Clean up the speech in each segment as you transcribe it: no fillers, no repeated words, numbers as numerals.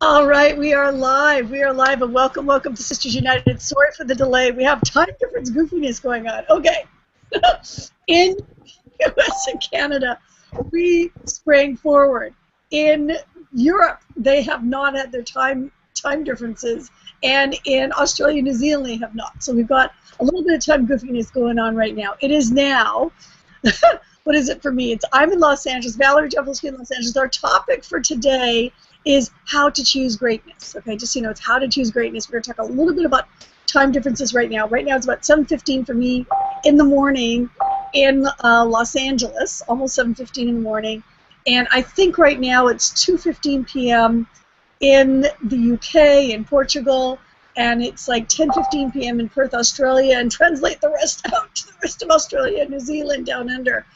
All right, we are live. We are live, and welcome to Sisters United. Sorry for the delay. We have time difference goofiness going on. Okay. In US and Canada, we sprang forward. In Europe, they have not had their time differences, and in Australia and New Zealand, they have not. So we've got a little bit of time goofiness going on right now. It is now. What is it for me? I'm in Los Angeles. Valerie Jempolsky in Los Angeles. Our topic for today is how to choose greatness. Okay, just so you know, it's how to choose greatness. We're going to talk a little bit about time differences right now. Right now it's about 7:15 for me in the morning in Los Angeles, almost 7:15 in the morning. And I think right now it's 2:15 p.m. in the UK, in Portugal, and it's like 10:15 p.m. in Perth, Australia, and translate the rest out to the rest of Australia, New Zealand, down under.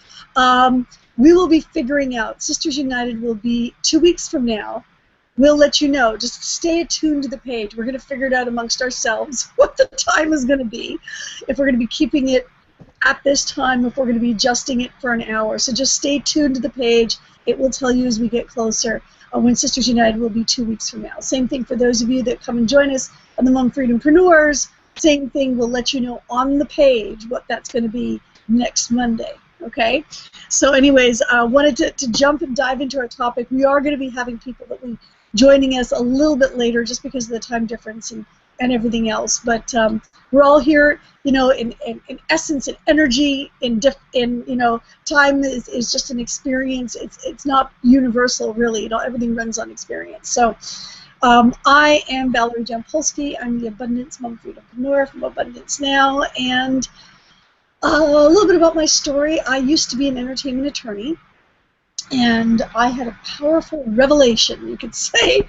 We will be figuring out, Sisters United will be 2 weeks from now. We'll let you know. Just stay attuned to the page. We're going to figure it out amongst ourselves what the time is going to be, if we're going to be keeping it at this time, if we're going to be adjusting it for an hour. So just stay tuned to the page. It will tell you as we get closer when Sisters United will be 2 weeks from now. Same thing for those of you that come and join us on the Mom Freedompreneurs. Same thing, we'll let you know on the page what that's going to be next Monday. Okay? So anyways, I wanted to jump and dive into our topic. We are going to be having people that we joining us a little bit later just because of the time difference and everything else. But we're all here, you know, in essence, in energy, in you know, time is just an experience. It's not universal, really. You know, everything runs on experience. So I am Valerie Jempolsky. I'm the Abundance Mom Freedompreneur from Abundance Now. And a little bit about my story. I used to be an entertainment attorney, and I had a powerful revelation, you could say,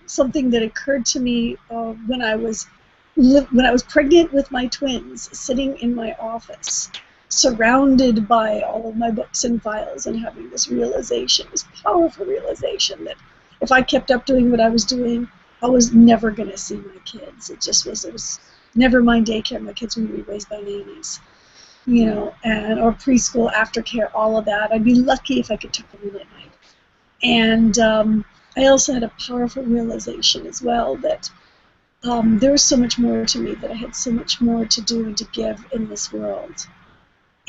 something that occurred to me when I was pregnant with my twins, sitting in my office, surrounded by all of my books and files, and having this realization, this powerful realization that if I kept up doing what I was doing, I was never going to see my kids. It was never mind daycare. My kids were going to be raised by nannies, you know, or preschool, aftercare, all of that. I'd be lucky if I could tuck them in at night. And I also had a powerful realization as well that there was so much more to me, that I had so much more to do and to give in this world.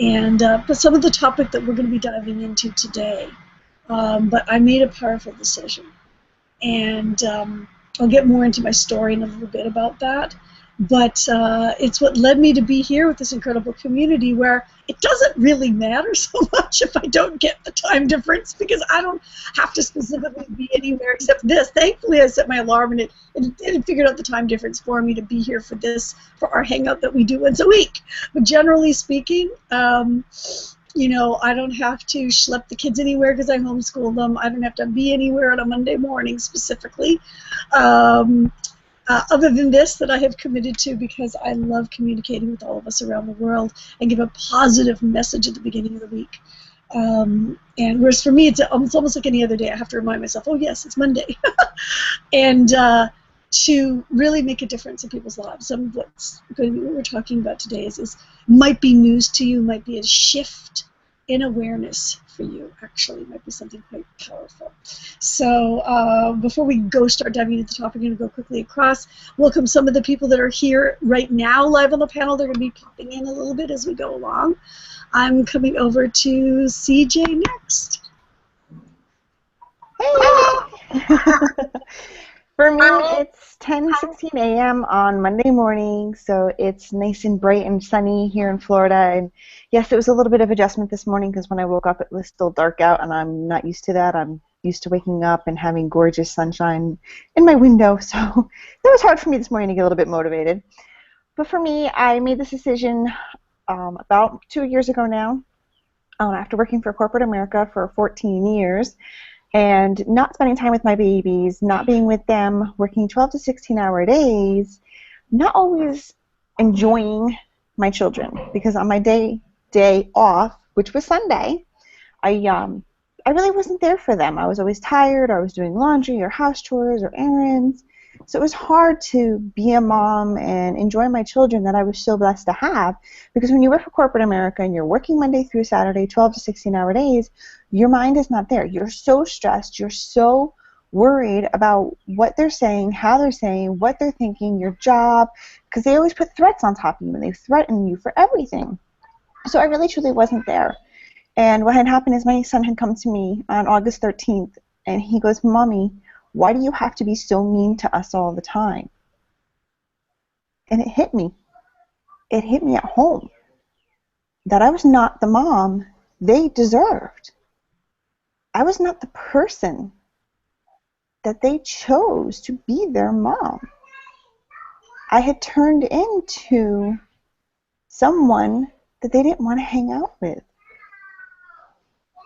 And but some of the topic that we're going to be diving into today, but I made a powerful decision. And I'll get more into my story in a little bit about that. But it's what led me to be here with this incredible community, where it doesn't really matter so much if I don't get the time difference, because I don't have to specifically be anywhere except this. Thankfully, I set my alarm, and it figured out the time difference for me to be here for this, for our hangout that we do once a week. But generally speaking, you know, I don't have to schlep the kids anywhere because I homeschool them. I don't have to be anywhere on a Monday morning specifically. Other than this, that I have committed to, because I love communicating with all of us around the world and give a positive message at the beginning of the week. And whereas for me, it's almost like any other day. I have to remind myself, oh yes, it's Monday. And to really make a difference in people's lives. Some of what's going to be what we're talking about today might be news to you, might be a shift in awareness for you, actually. Might be something quite powerful. So before we start diving into the topic, I'm going to go quickly across. Welcome some of the people that are here right now live on the panel. They're going to be popping in a little bit as we go along. I'm coming over to CJ next. Hey! For me, it's 10:16 a.m. on Monday morning, so it's nice and bright and sunny here in Florida. And yes, it was a little bit of adjustment this morning because when I woke up, it was still dark out, and I'm not used to that. I'm used to waking up and having gorgeous sunshine in my window, so that was hard for me this morning to get a little bit motivated. But for me, I made this decision about 2 years ago now, after working for corporate America for 14 years. And not spending time with my babies, not being with them, working 12 to 16-hour days, not always enjoying my children, because on my day off, which was Sunday, I really wasn't there for them. I was always tired, or I was doing laundry or house chores or errands. So it was hard to be a mom and enjoy my children that I was so blessed to have, because when you work for corporate America and you're working Monday through Saturday, 12 to 16-hour days, your mind is not there. You're so stressed. You're so worried about what they're saying, how they're saying, what they're thinking, your job, because they always put threats on top of you and they threaten you for everything. So I really truly wasn't there. And what had happened is my son had come to me on August 13th, and he goes, "Mommy, why do you have to be so mean to us all the time?" And it hit me. It hit me at home that I was not the mom they deserved. I was not the person that they chose to be their mom. I had turned into someone that they didn't want to hang out with.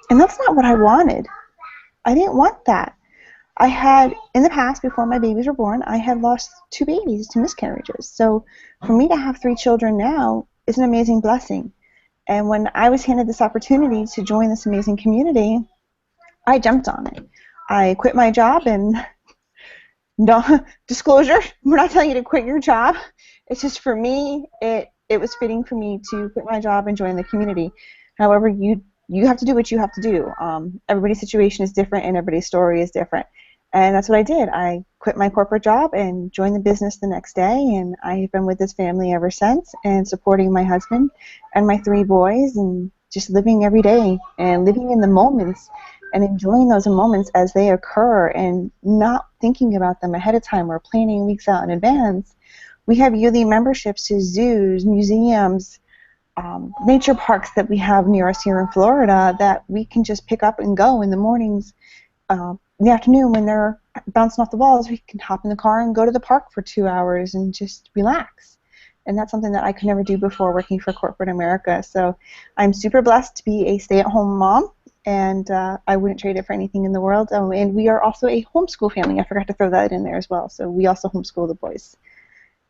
And that's not what I wanted. I didn't want that. I had, in the past, before my babies were born, I had lost 2 babies to miscarriages. So for me to have 3 children now is an amazing blessing. And when I was handed this opportunity to join this amazing community, I jumped on it. I quit my job, and no disclosure, we're not telling you to quit your job. It's just for me, it was fitting for me to quit my job and join the community. However, you have to do what you have to do. Everybody's situation is different and everybody's story is different. And that's what I did. I quit my corporate job and joined the business the next day, and I've been with this family ever since and supporting my husband and my 3 boys and just living every day and living in the moments and enjoying those moments as they occur and not thinking about them ahead of time or planning weeks out in advance. We have yearly memberships to zoos, museums, nature parks that we have near us here in Florida that we can just pick up and go in the mornings. In the afternoon when they're bouncing off the walls, we can hop in the car and go to the park for 2 hours and just relax. And that's something that I could never do before working for corporate America. So I'm super blessed to be a stay-at-home mom, and I wouldn't trade it for anything in the world. And we are also a homeschool family. I forgot to throw that in there as well. So we also homeschool the boys.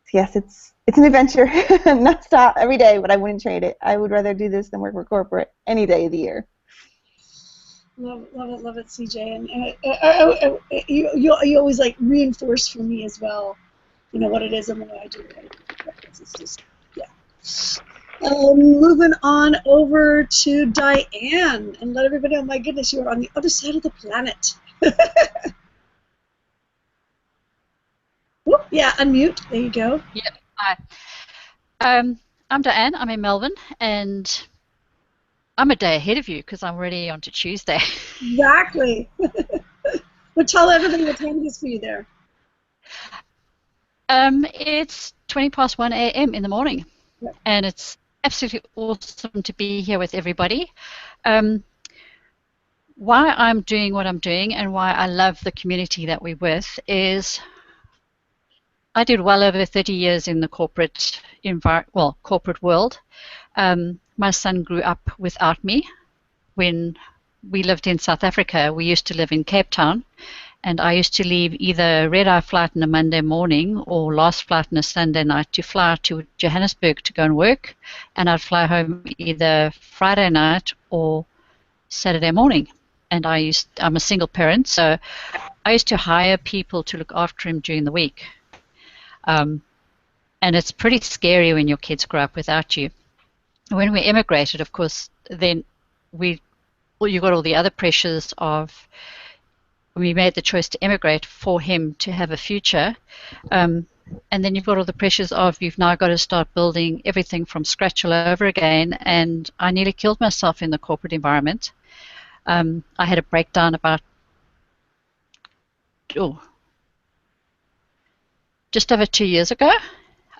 So yes, it's an adventure, nonstop every day, but I wouldn't trade it. I would rather do this than work for corporate any day of the year. Love it, CJ. And you always like reinforce for me as well, you know, what it is and what I do. Right? It's just, yeah. Moving on over to Diane and let everybody know, my goodness, you are on the other side of the planet. Whoop, yeah, unmute. There you go. Yep. Hi. I'm Diane. I'm in Melbourne, and I'm a day ahead of you because I'm already on to Tuesday. Exactly. Well, tell everybody what time it is for you there. It's 1 a.m. in the morning, Yep. And it's absolutely awesome to be here with everybody. Why I'm doing what I'm doing and why I love the community that we're with is I did well over 30 years in the corporate world. My son grew up without me. When we lived in South Africa, we used to live in Cape Town, and I used to leave either red-eye flight on a Monday morning or last flight on a Sunday night to fly to Johannesburg to go and work, and I'd fly home either Friday night or Saturday morning. And I'm a single parent, so I used to hire people to look after him during the week. And it's pretty scary when your kids grow up without you. When we emigrated, of course, then you got all the other pressures of we made the choice to emigrate for him to have a future. And then you've got all the pressures of you've now got to start building everything from scratch all over again. And I nearly killed myself in the corporate environment. I had a breakdown about just over 2 years ago.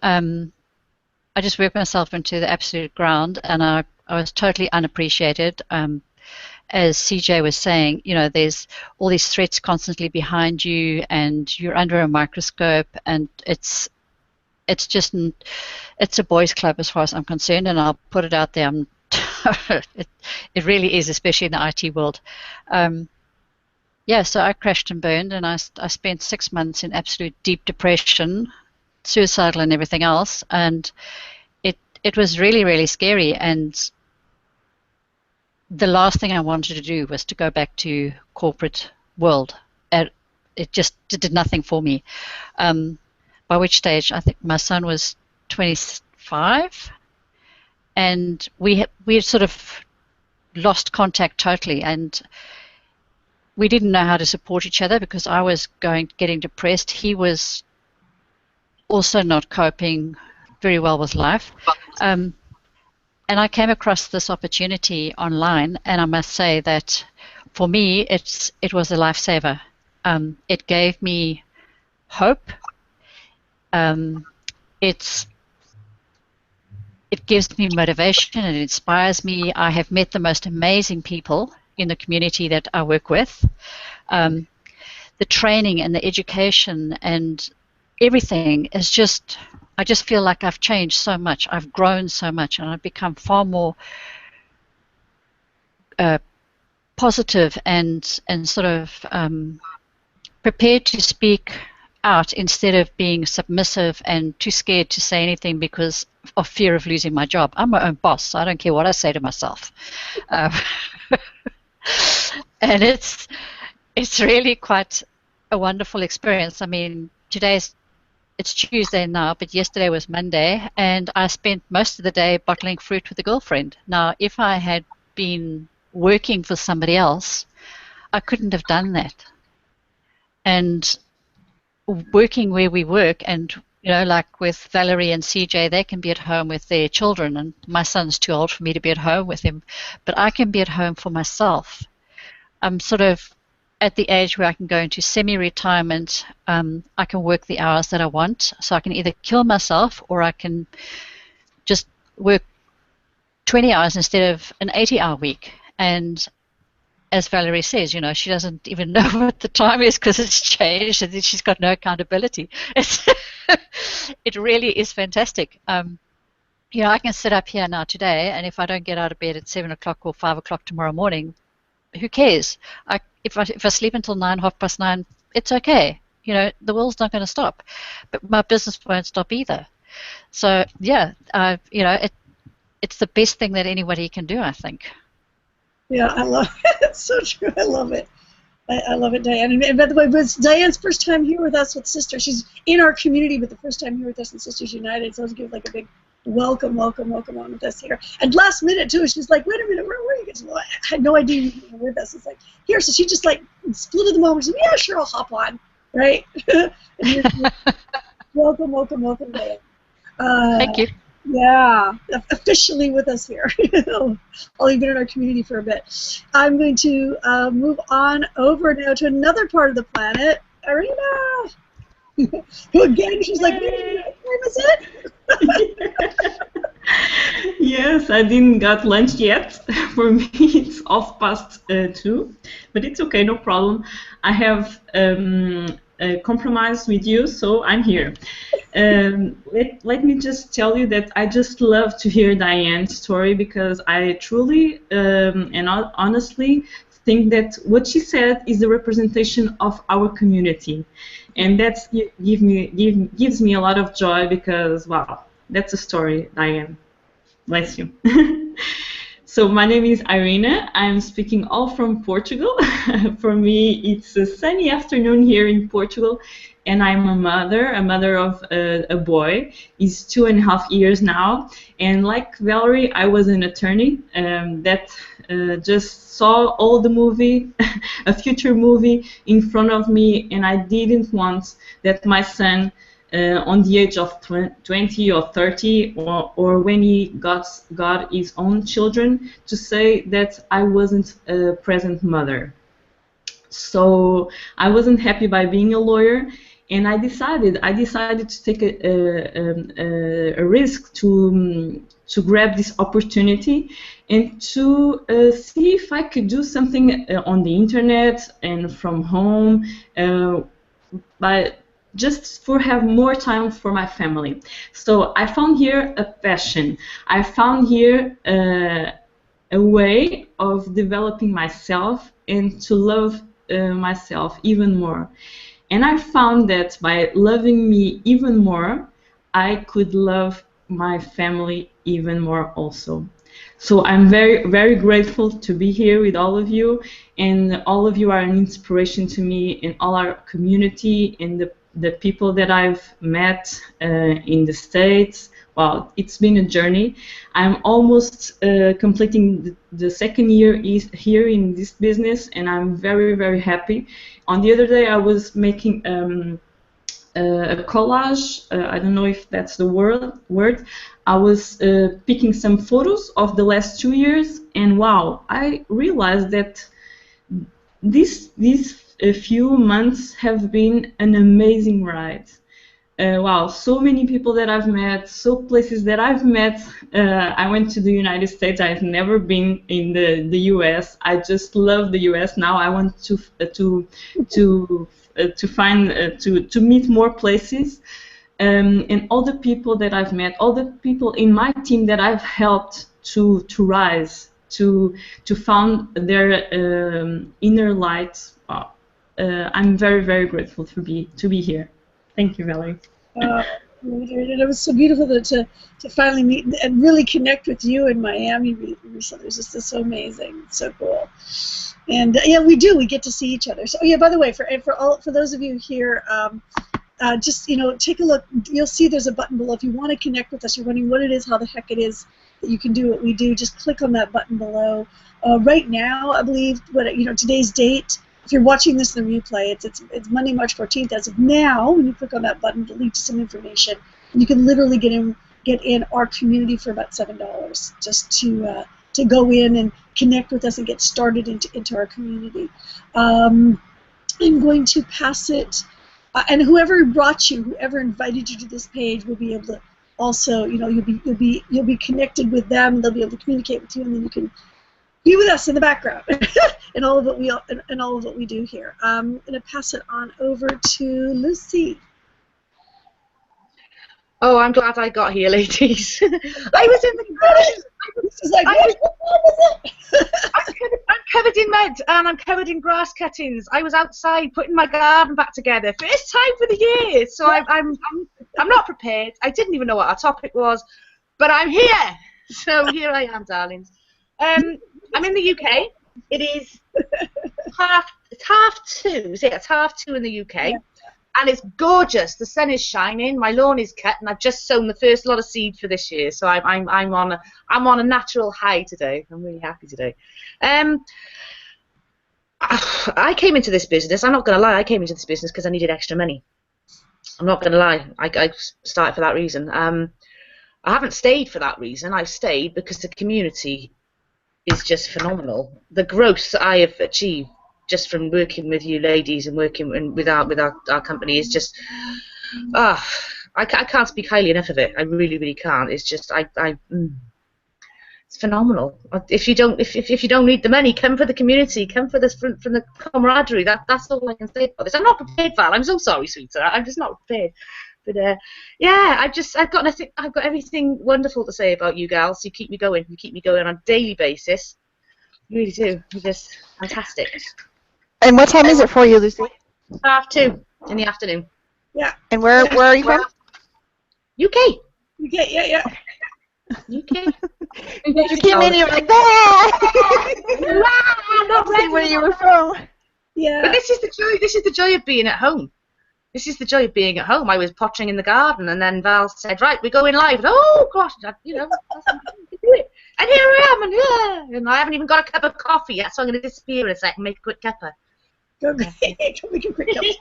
I just worked myself into the absolute ground, and I was totally unappreciated. As CJ was saying, you know, there's all these threats constantly behind you, and you're under a microscope, and it's a boys' club as far as I'm concerned, and I'll put it out there. It really is, especially in the IT world. So I crashed and burned, and I spent 6 months in absolute deep depression, suicidal and everything else, and it was really, really scary. And the last thing I wanted to do was to go back to corporate world. It just did nothing for me. By which stage I think my son was 25, and we had sort of lost contact totally. And we didn't know how to support each other because I was getting depressed. He was also not coping very well with life. And I came across this opportunity online, and I must say that for me, it was a lifesaver. It gave me hope. It gives me motivation and it inspires me. I have met the most amazing people in the community that I work with. The training and the education and everything is just, I just feel like I've changed so much. I've grown so much and I've become far more positive and sort of prepared to speak out instead of being submissive and too scared to say anything because of fear of losing my job. I'm my own boss, so I don't care what I say to myself. And it's really quite a wonderful experience. I mean, it's Tuesday now, but yesterday was Monday, and I spent most of the day bottling fruit with a girlfriend. Now, if I had been working for somebody else, I couldn't have done that. And working where we work, and like with Valerie and CJ, they can be at home with their children, and my son's too old for me to be at home with him, but I can be at home for myself. I'm sort of at the age where I can go into semi-retirement. I can work the hours that I want, so I can either kill myself or I can just work 20 hours instead of an 80-hour week. And as Valerie says, she doesn't even know what the time is because it's changed and she's got no accountability. It really is fantastic. I can sit up here now today, and if I don't get out of bed at 7 o'clock or 5 o'clock tomorrow morning, who cares? If I sleep until 9, 9:30, it's okay. The world's not going to stop, but my business won't stop either. So yeah, it's the best thing that anybody can do, I think. Yeah, I love it. It's so true. I love it. I love it, Diane. And by the way, it was Diane's first time here with us with Sisters. She's in our community, but the first time here with us in Sisters United. So let's give like a big welcome on with us here. And last minute too, she's like, "Wait a minute, where were you guys?" Well, I had no idea you were with us. It's like here, so she just like split at the moment. She said, "Yeah, sure, I'll hop on." Right? Welcome, Diane. Thank you. Yeah, officially with us here. All you've been in our community for a bit. I'm going to move on over now to another part of the planet. Irina! Who again, she's like, what time is it? Yes, I didn't got lunch yet. For me, it's 2:30, but it's okay, no problem. I have compromised with you, so I'm here. Let me just tell you that I just love to hear Diane's story because I truly and honestly think that what she said is a representation of our community, and that's gives me a lot of joy because wow, that's a story, Diane. Bless you. So my name is Irina. I'm speaking all from Portugal. For me, it's a sunny afternoon here in Portugal, and I'm a mother of a boy. He's 2.5 years now, and like Valerie, I was an attorney that just saw all the movie, a future movie in front of me, and I didn't want that my son on the age of 20 or 30 or when he got his own children to say that I wasn't a present mother. So I wasn't happy by being a lawyer, and I decided to take a risk to grab this opportunity and to see if I could do something on the internet and from home just for have more time for my family. So I found here a passion. I found here a way of developing myself and to love myself even more. And I found that by loving me even more, I could love my family even more also. So I'm very, very grateful to be here with all of you, and all of you are an inspiration to me and all our community and the people that I've met in the States wow, it's been a journey. I'm almost completing the second year here in this business, and I'm very, very happy. On the other day, I was making a collage. I don't know if that's the word. I was picking some photos of the last 2 years, and wow, I realized that these few months have been an amazing ride. Wow, so many people that I've met, so places that I've met. I went to the United States. I've never been in the U.S. I just love the U.S. Now I want to meet more places. And all the people that I've met, all the people in my team that I've helped to rise, to found their inner light. Wow. I'm very, very grateful to be here. Thank you, Valerie. And it was so beautiful to finally meet and really connect with you in Miami recently. It was just so amazing, so cool. And yeah, we get to see each other. So yeah, by the way, for those of you here, just take a look. You'll see there's a button below. If you want to connect with us, you're wondering what it is, how the heck it is that you can do what we do. Just click on that button below. Right now, I believe today's date. If you're watching this in the replay, it's Monday, March 14th. As of now, when you click on that button, it'll lead to some information, and you can literally get in our community for about $7 just to go in and connect with us and get started into our community. I'm going to pass it, and whoever brought you, whoever invited you to this page, will be able to also, you'll be connected with them. They'll be able to communicate with you, and then you can be with us in the background and all of what we do here. I'm going to pass it on over to Lucy. Oh, I'm glad I got here, ladies. I was in the garden. She's like, what was it? I'm covered in mud and I'm covered in grass cuttings. I was outside putting my garden back together. First time for the year, so I'm not prepared. I didn't even know what our topic was, but I'm here. So here I am, darlings. I'm in the UK. It is half two. See, it's 2:30 in the UK, yeah. And it's gorgeous. The sun is shining. My lawn is cut, and I've just sown the first lot of seed for this year. So I'm on a natural high today. I'm really happy today. I came into this business. I'm not going to lie. I came into this business because I needed extra money. I'm not going to lie. I started for that reason. I haven't stayed for that reason. I've stayed because the community is just phenomenal. The growth I have achieved just from working with you ladies and working with our company is just, I can't speak highly enough of it. I really, really can't. It's just, it's phenomenal. If you don't need the money, come for the community, come for this from the camaraderie. That's all I can say about this. I'm not prepared, Val. I'm so sorry, sweetheart. I'm just not prepared. But yeah, I've got everything wonderful to say about you gals. You keep me going. You keep me going on a daily basis. You really do. You're just fantastic. And what time is it for you, Lucy? 2:30 in the afternoon. Yeah. And where are you from? UK. UK. Yeah. UK. You came in, you're like, I'm not saying where you were from. Yeah. But this is the joy. This is the joy of being at home. This is the joy of being at home. I was pottering in the garden, and then Val said, "Right, we're going live." And, oh gosh, you can do it. And here I am, and I haven't even got a cup of coffee yet, so I'm going to disappear in a second, make a quick cuppa. Go make a quick cuppa.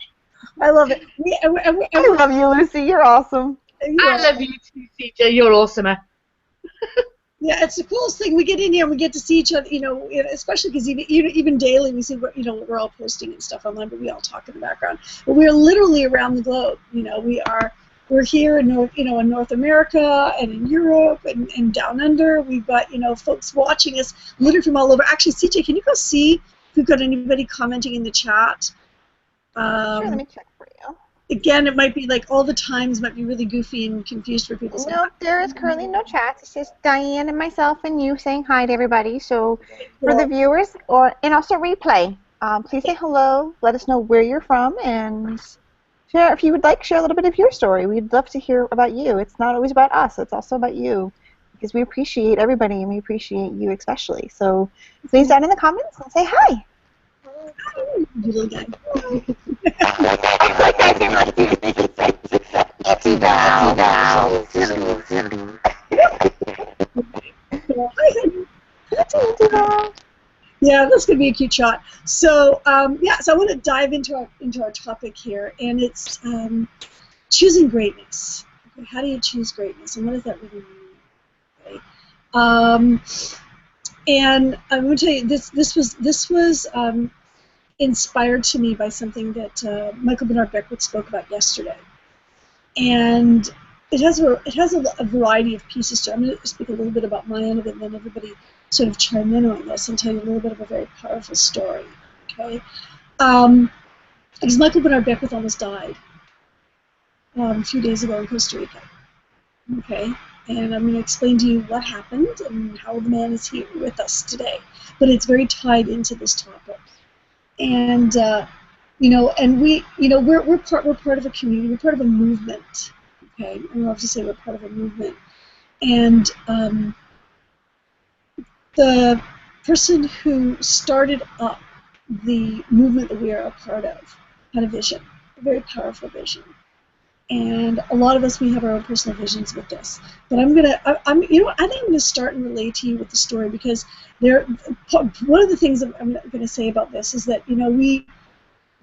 I love it. I love you, Lucy. You're awesome. I love you too, CJ. You're awesomer. Yeah, it's the coolest thing. We get in here and we get to see each other, especially because even daily we see what we're all posting and stuff online, but we all talk in the background. But we're literally around the globe. We're here in North America and in Europe and down under. We've got folks watching us literally from all over. Actually, CJ, can you go see if we've got anybody commenting in the chat? Sure, let me check for you. Again, it might be like all the times might be really goofy and confused for people. No, there is currently no chat. It's just Diane and myself and you saying hi to everybody. So for the viewers and also replay, please say hello. Let us know where you're from and share if you would like. Share a little bit of your story. We'd love to hear about you. It's not always about us. It's also about you because we appreciate everybody and we appreciate you especially. So please down in the comments and say hi. Little guy. It's about Yeah, that's going to be a cute shot. So, yeah, so I want to dive into our topic here, and it's choosing greatness. Okay, how do you choose greatness, and what does that really mean? Okay. And I'm going to tell you, this was inspired to me by something that Michael Bernard Beckwith spoke about yesterday, and it has a variety of pieces to it. I'm going to speak a little bit about my end of it, and then everybody sort of chime in on this and tell you a little bit of a very powerful story. Okay, because Michael Bernard Beckwith almost died a few days ago in Costa Rica. Okay, and I'm going to explain to you what happened and how the man is here with us today. But it's very tied into this topic. And and we're part of a community. We're part of a movement. Okay, I love to say we're part of a movement. And the person who started up the movement that we are a part of had a vision, a very powerful vision. And a lot of us, we have our own personal visions with this. But I think I'm going to start and relate to you with the story, because one of the things that I'm going to say about this is that,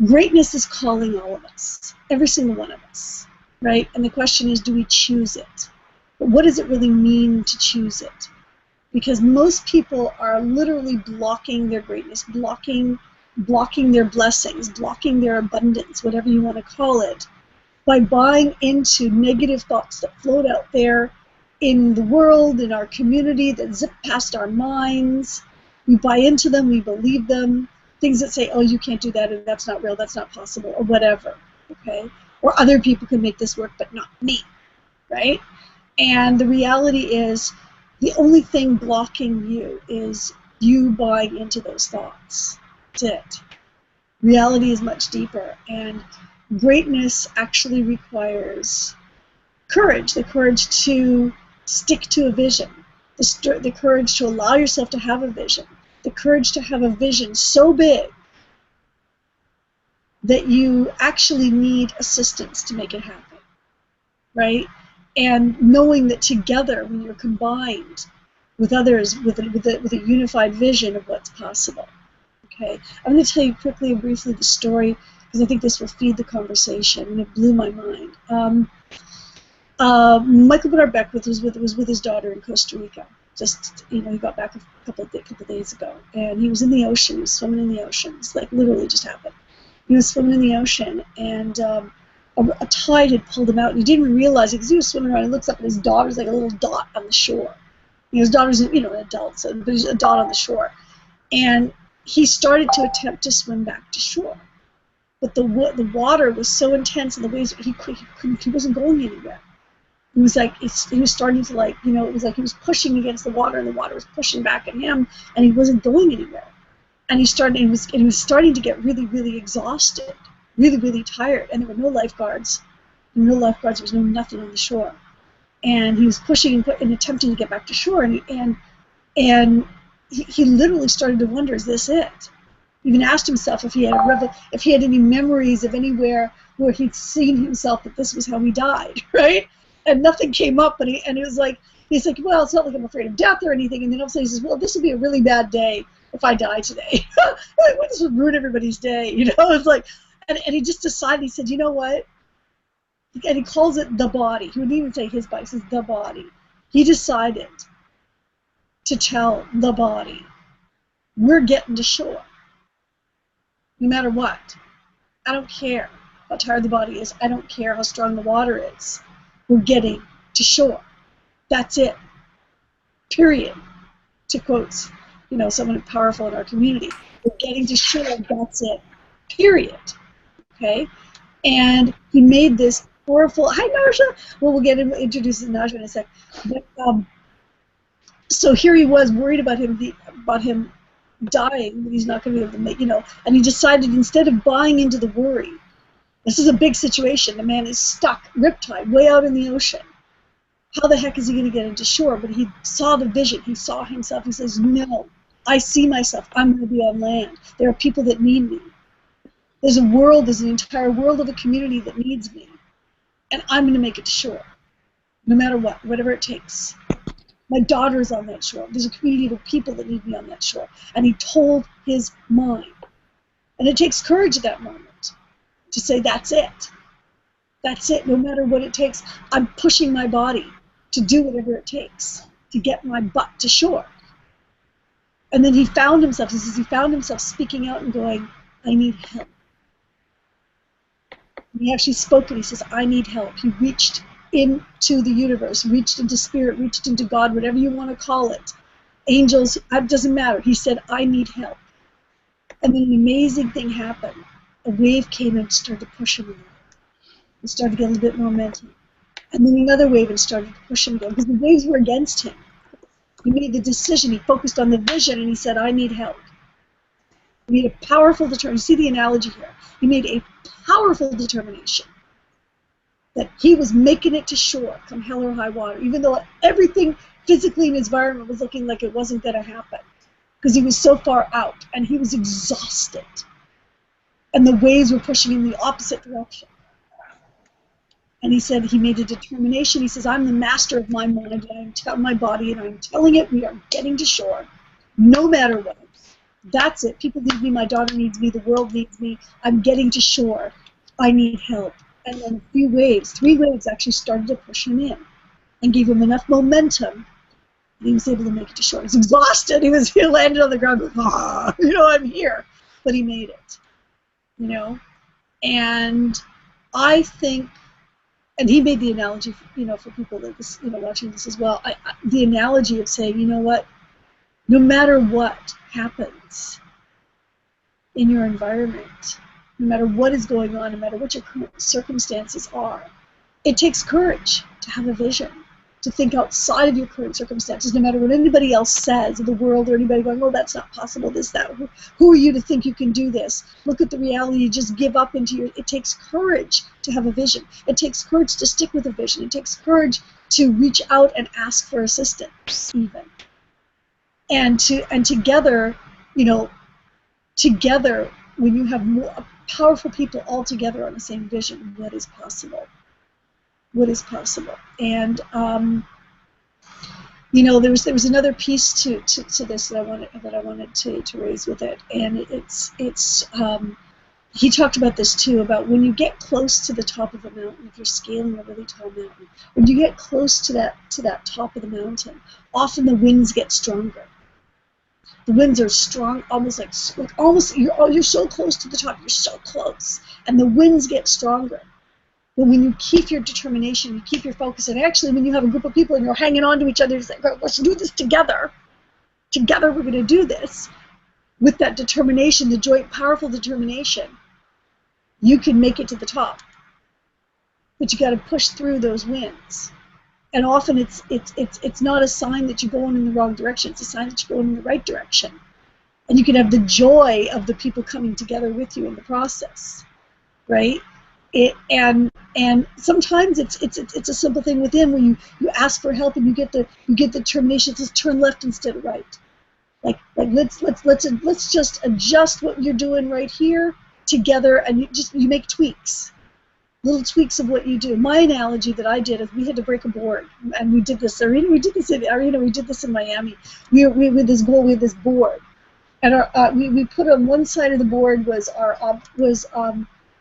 greatness is calling all of us, every single one of us, right? And the question is, do we choose it? But what does it really mean to choose it? Because most people are literally blocking their greatness, blocking their blessings, blocking their abundance, whatever you want to call it, by buying into negative thoughts that float out there in the world, in our community, that zip past our minds. We buy into them, we believe them, things that say, oh, you can't do that, and that's not real, that's not possible, or whatever, okay? Or other people can make this work, but not me, right? And the reality is, the only thing blocking you is you buying into those thoughts. That's it. Reality is much deeper, and greatness actually requires courage, the courage to stick to a vision, the courage to allow yourself to have a vision, the courage to have a vision so big that you actually need assistance to make it happen, right? And knowing that together, when you're combined with others, with a unified vision of what's possible. Okay, I'm going to tell you quickly and briefly the story, because I think this will feed the conversation, and it blew my mind. Michael Bernard Beckwith was with his daughter in Costa Rica. Just, he got back a couple of days ago, and he was in the ocean. He was swimming in the ocean. It's like literally just happened. He was swimming in the ocean, and a tide had pulled him out, and he didn't even realize it, because he was swimming around. He looks up, and his daughter's like a little dot on the shore. His daughter's an adult, so there's a dot on the shore, and he started to attempt to swim back to shore. But the water was so intense, and the waves, he wasn't going anywhere. He was like, he was starting to it was like he was pushing against the water, and the water was pushing back at him, and he wasn't going anywhere. And he was starting to get really, really exhausted, really, really tired, and there were no lifeguards. There was nothing on the shore. And he was pushing and attempting to get back to shore, and he literally started to wonder, is this it? He even asked himself if he had any memories of anywhere where he'd seen himself that this was how he died, right? And nothing came up, and he was like, well, it's not like I'm afraid of death or anything. And then all of a sudden he says, well, this will be a really bad day if I die today. This would ruin everybody's day, It's like, and he just decided. He said, you know what? And he calls it the body. He wouldn't even say his body. He says the body. He decided to tell the body, we're getting to shore. No matter what. I don't care how tired the body is. I don't care how strong the water is. We're getting to shore. That's it. Period. To quote, someone powerful in our community. We're getting to shore. That's it. Period. Okay? And he made this powerful. Hi, Narsha. Well, we'll introduce Narsha in a sec. But so here he was, worried about him dying, that he's not going to be able to make, and he decided, instead of buying into the worry, this is a big situation. The man is stuck, riptide, way out in the ocean. How the heck is he going to get into shore? But he saw the vision. He saw himself. He says, no, I see myself. I'm going to be on land. There are people that need me. There's an entire world of a community that needs me. And I'm going to make it to shore, no matter what, whatever it takes. My daughter's on that shore. There's a community of people that need me on that shore. And he told his mind. And it takes courage at that moment to say, that's it. That's it. No matter what it takes, I'm pushing my body to do whatever it takes to get my butt to shore. And then he found himself, he says he found himself speaking out and going, I need help. And he actually spoke and he says, I need help. He reached into the universe, reached into spirit, reached into God, whatever you want to call it. Angels, it doesn't matter. He said, I need help. And then an amazing thing happened. A wave came and started to push him along. He started to get a little bit more momentum. And then another wave and started to push him again because the waves were against him. He made the decision. He focused on the vision and he said, I need help. He made a powerful determination. See the analogy here. He made a powerful determination that he was making it to shore come hell or high water, even though everything physically in his environment was looking like it wasn't going to happen because he was so far out and he was exhausted. And the waves were pushing in the opposite direction. And he said he made a determination. He says, I'm the master of my mind, and I'm telling my body, and I'm telling it we are getting to shore, no matter what. That's it. People need me. My daughter needs me. The world needs me. I'm getting to shore. I need help. And then a few waves, 3 waves actually started to push him in and gave him enough momentum that he was able to make it to shore. He was exhausted. He landed on the ground going, I'm here. But he made it, And I think, and he made the analogy, for people that this, watching this as well. The analogy of saying, you know what, no matter what happens in your environment, no matter what is going on, no matter what your current circumstances are, it takes courage to have a vision, to think outside of your current circumstances, no matter what anybody else says in the world or anybody going, oh, that's not possible, this, that. Who are you to think you can do this? Look at the reality. You just give up into your... It takes courage to have a vision. It takes courage to stick with a vision. It takes courage to reach out and ask for assistance, even. And together, together, when you have more powerful people all together on the same vision, what is possible? What is possible? And there was another piece to this that I wanted to raise with it, and it's he talked about this too, about when you get close to the top of a mountain, if you're scaling a really tall mountain, when you get close to that top of the mountain, often the winds get stronger. The winds are strong, almost you're so close to the top, you're so close, and the winds get stronger. But when you keep your determination, you keep your focus, and actually when you have a group of people and you're hanging on to each other, you say, let's do this together. Together we're going to do this. With that determination, the joint powerful determination, you can make it to the top. But you got to push through those winds. And often it's not a sign that you're going in the wrong direction. It's a sign that you're going in the right direction. And you can have the joy of the people coming together with you in the process, right? And sometimes it's a simple thing within where you ask for help and you get the determination to turn left instead of right. Like let's just adjust what you're doing right here together, and you make tweaks. Little tweaks of what you do. My analogy that I did is we had to break a board, and we did this. We did this in Miami. We with this goal, we had this board, and we put on one side of the board was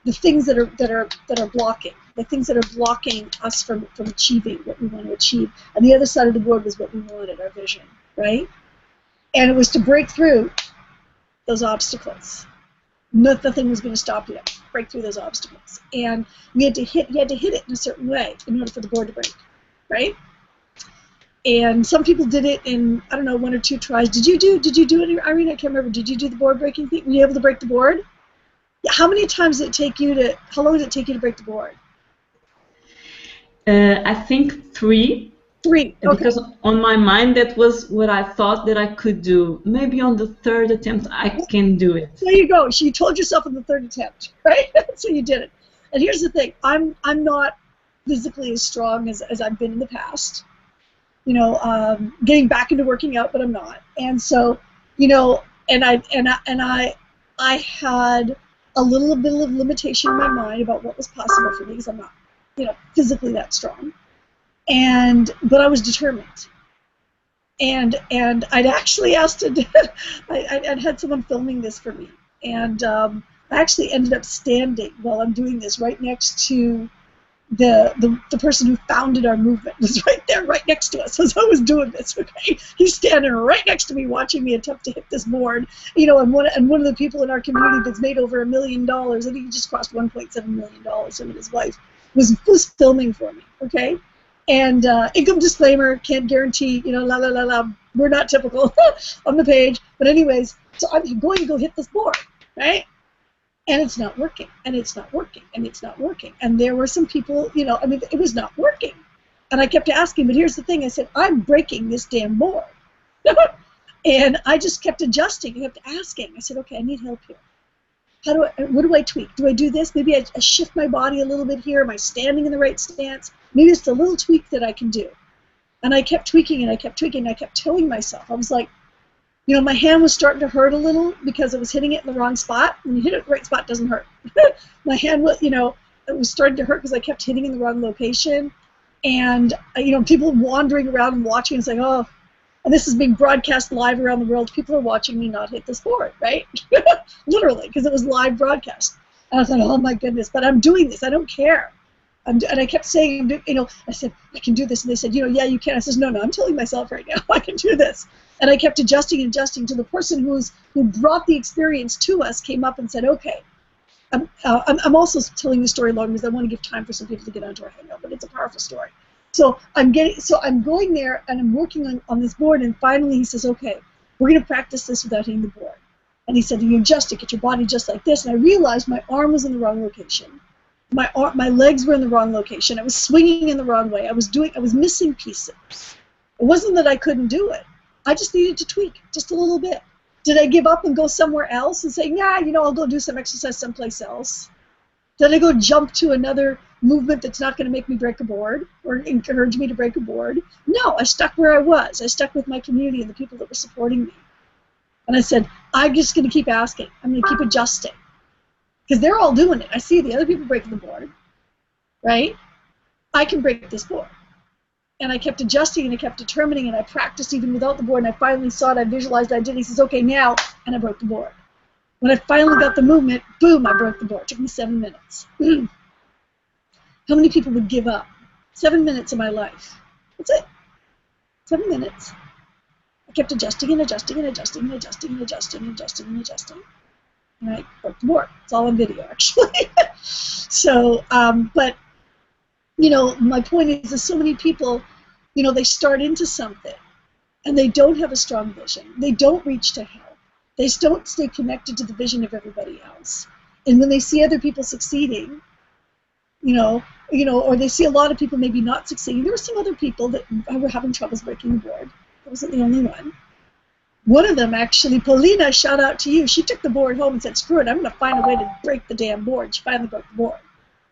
the things that are blocking, the things that are blocking us from achieving what we want to achieve, and the other side of the board was what we wanted, our vision, right? And it was to break through those obstacles. Nothing was going to stop you. Break through those obstacles, and you had to hit it in a certain way in order for the board to break, right? And some people did it in 1 or 2 tries. Did you do it, Irene? I can't remember. Did you do the board breaking thing? Were you able to break the board? Yeah. How many times did it take you to? How long did it take you to break the board? I think 3. 3. Okay. Because on my mind that was what I thought that I could do. Maybe on the 3rd attempt I can do it. There you go. So you told yourself on the 3rd attempt, right? So you did it. And here's the thing: I'm not physically as strong as I've been in the past. Getting back into working out, but I'm not. And so, and I had a little bit of limitation in my mind about what was possible for me because I'm not, physically that strong. But I was determined. and I'd actually asked to, I'd had someone filming this for me, and I actually ended up standing while I'm doing this right next to the person who founded our movement was right there, right next to us as I was doing this. Okay, he's standing right next to me, watching me attempt to hit this board. You know, and one of the people in our community that's made over $1 million, I think he just crossed $1.7 million. Him and his wife was filming for me. Okay, and income disclaimer, can't guarantee. You know, la la la la. We're not typical on the page, but anyways, so I'm going to go hit this board, right? And it's not working, and it's not working, and it's not working. And there were some people, you know, I mean, it was not working. And I kept asking, but here's the thing. I said, I'm breaking this damn board. And I just kept adjusting. I kept asking. I said, okay, I need help here. What do I tweak? Do I do this? Maybe I shift my body a little bit here. Am I standing in the right stance? Maybe it's a little tweak that I can do. And I kept tweaking, and I kept tweaking, and I kept telling myself. I was like, you know, my hand was starting to hurt a little because I was hitting it in the wrong spot. When you hit it in the right spot, it doesn't hurt. My hand was, you know, it was starting to hurt because I kept hitting in the wrong location. And, you know, people wandering around and watching and saying, oh, and this is being broadcast live around the world. People are watching me not hit this board, right? Literally, because it was live broadcast. And I thought, oh, my goodness, but I'm doing this. I don't care. And I kept saying, you know, I said, I can do this. And they said, you know, yeah, you can. I said, no, I'm telling myself right now, I can do this. And I kept adjusting and adjusting till the person who brought the experience to us came up and said, okay. I'm also telling the story long because I want to give time for some people to get onto our hangout, but it's a powerful story. So I'm going there and I'm working on this board, and finally he says, okay, we're going to practice this without hitting the board. And he said, you adjust it, get your body just like this. And I realized my arm was in the wrong location. My legs were in the wrong location. I was swinging in the wrong way. I was missing pieces. It wasn't that I couldn't do it. I just needed to tweak just a little bit. Did I give up and go somewhere else and say, nah, you know, I'll go do some exercise someplace else? Did I go jump to another movement that's not going to make me break a board or encourage me to break a board? No, I stuck where I was. I stuck with my community and the people that were supporting me. And I said, I'm just going to keep asking. I'm going to keep adjusting. Because they're all doing it. I see the other people breaking the board, right? I can break this board. And I kept adjusting and I kept determining, and I practiced even without the board, and I finally saw it, I visualized I did. He says, okay, now, and I broke the board. When I finally got the movement, boom, I broke the board. It took me 7 minutes. How many people would give up? 7 minutes of my life. That's it. 7 minutes. I kept adjusting and adjusting and adjusting and adjusting and adjusting and adjusting and adjusting. And I broke the board. It's all on video, actually. So, but, you know, my point is so many people, you know, they start into something and they don't have a strong vision. They don't reach to help. They don't stay connected to the vision of everybody else. And when they see other people succeeding, you know, or they see a lot of people maybe not succeeding. There were some other people that were having troubles breaking the board. I wasn't the only one. One of them, actually, Paulina, shout out to you. She took the board home and said, screw it, I'm going to find a way to break the damn board. She finally broke the board.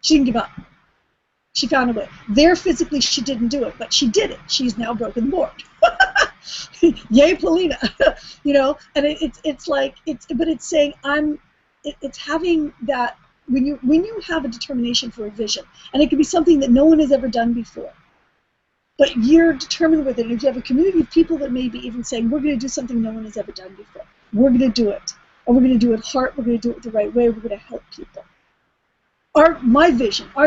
She didn't give up. She found a way. There, physically, she didn't do it, but she did it. She's now broken the board. Yay, Paulina. You know, and it's like, but it's saying, it's having that, when you have a determination for a vision, and it can be something that no one has ever done before, but you're determined with it. And if you have a community of people that may be even saying, we're going to do something no one has ever done before. We're going to do it. And we're going to do it with heart. We're going to do it the right way. We're going to help people. Our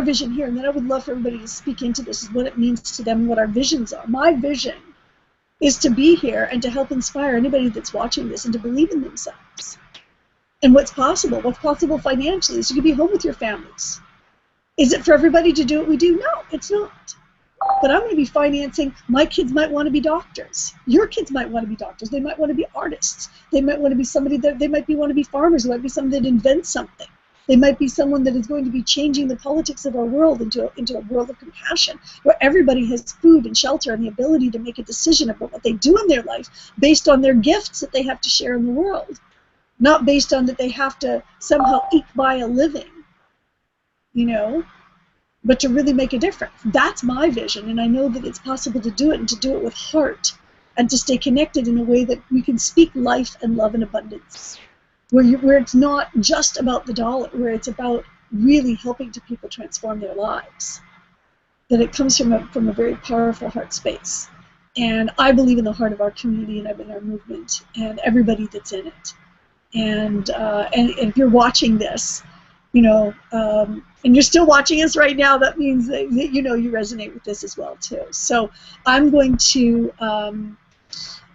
vision here, and then I would love for everybody to speak into this, is what it means to them and what our visions are. My vision is to be here and to help inspire anybody that's watching this and to believe in themselves. And what's possible financially is you can be home with your families. Is it for everybody to do what we do? No, it's not. But I'm going to be financing, my kids might want to be doctors. Your kids might want to be doctors. They might want to be artists. They might want to be somebody that, they might want to be farmers. They might be somebody that invents something. They might be someone that is going to be changing the politics of our world into a world of compassion, where everybody has food and shelter and the ability to make a decision about what they do in their life based on their gifts that they have to share in the world, not based on that they have to somehow eke by a living, you know, but to really make a difference. That's my vision, and I know that it's possible to do it, and to do it with heart, and to stay connected in a way that we can speak life and love and abundance, where it's not just about the dollar, where it's about really helping to people transform their lives, that it comes from a very powerful heart space. And I believe in the heart of our community and in our movement and everybody that's in it. And if you're watching this, and you're still watching us right now, that means that you resonate with this as well too. So I'm going to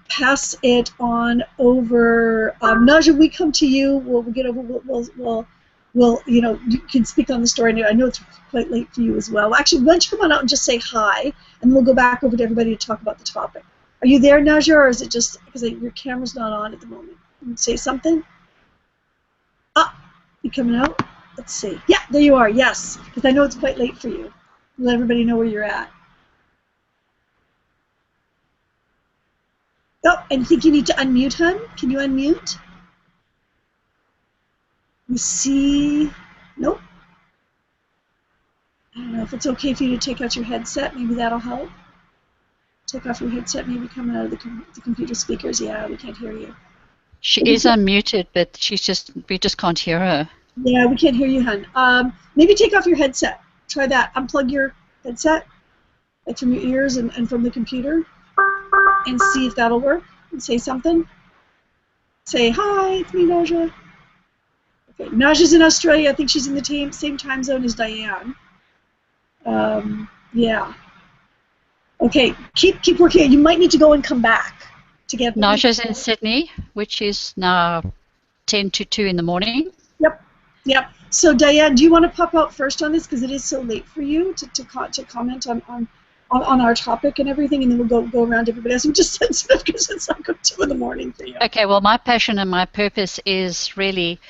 pass it on over. Naja, we come to you. We'll get over. We'll you can speak on the story. I know it's quite late for you as well. Actually, why don't you come on out and just say hi, and we'll go back over to everybody to talk about the topic. Are you there, Naja, or is it just because your camera's not on at the moment? Can you say something? You coming out? Let's see. Yeah, there you are. Yes, because I know it's quite late for you. Let everybody know where you're at. Oh, and I think you need to unmute, hun. Can you unmute? You see? Nope. I don't know if it's okay for you to take out your headset. Maybe that'll help. Take off your headset. Maybe coming out of the computer speakers. Yeah, we can't hear you. She is unmuted, but we just can't hear her. Yeah, we can't hear you, hun. Maybe take off your headset. Try that. Unplug your headset, like from your ears and from the computer, and see if that'll work. And say something. Say, hi, it's me, Naja. Okay, Naja's in Australia. I think she's in the same time zone as Diane. Yeah. Okay, keep working. You might need to go and come back to get. Naja's in Sydney, which is now 10 to 2 in the morning. Yep. So Diane, do you want to pop out first on this because it is so late for you to comment on our topic and everything, and then we'll go around to everybody else. I'm just sensitive because it's like 2 in the morning for you. Okay. Well, my passion and my purpose is really,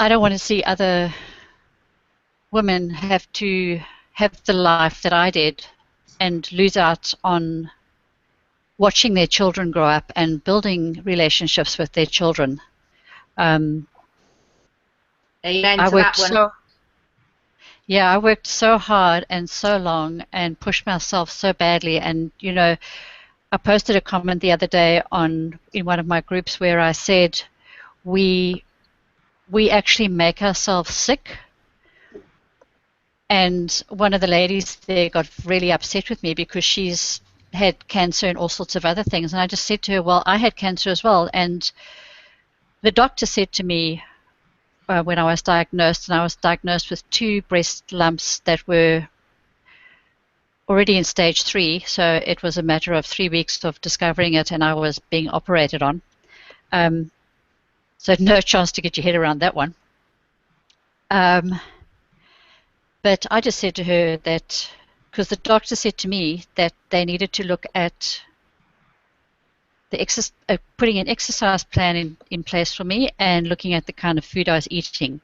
I don't want to see other women have to have the life that I did and lose out on watching their children grow up and building relationships with their children. Amen I to worked that one. I worked so hard and so long and pushed myself so badly. And I posted a comment the other day in one of my groups where I said we actually make ourselves sick. And one of the ladies there got really upset with me because she's had cancer and all sorts of other things. And I just said to her, well, I had cancer as well. And the doctor said to me when I was diagnosed, and I was diagnosed with 2 breast lumps that were already in stage 3. So it was a matter of 3 weeks of discovering it, and I was being operated on. So no chance to get your head around that one. But I just said to her that, because the doctor said to me that they needed to look at putting an exercise plan in place for me and looking at the kind of food I was eating.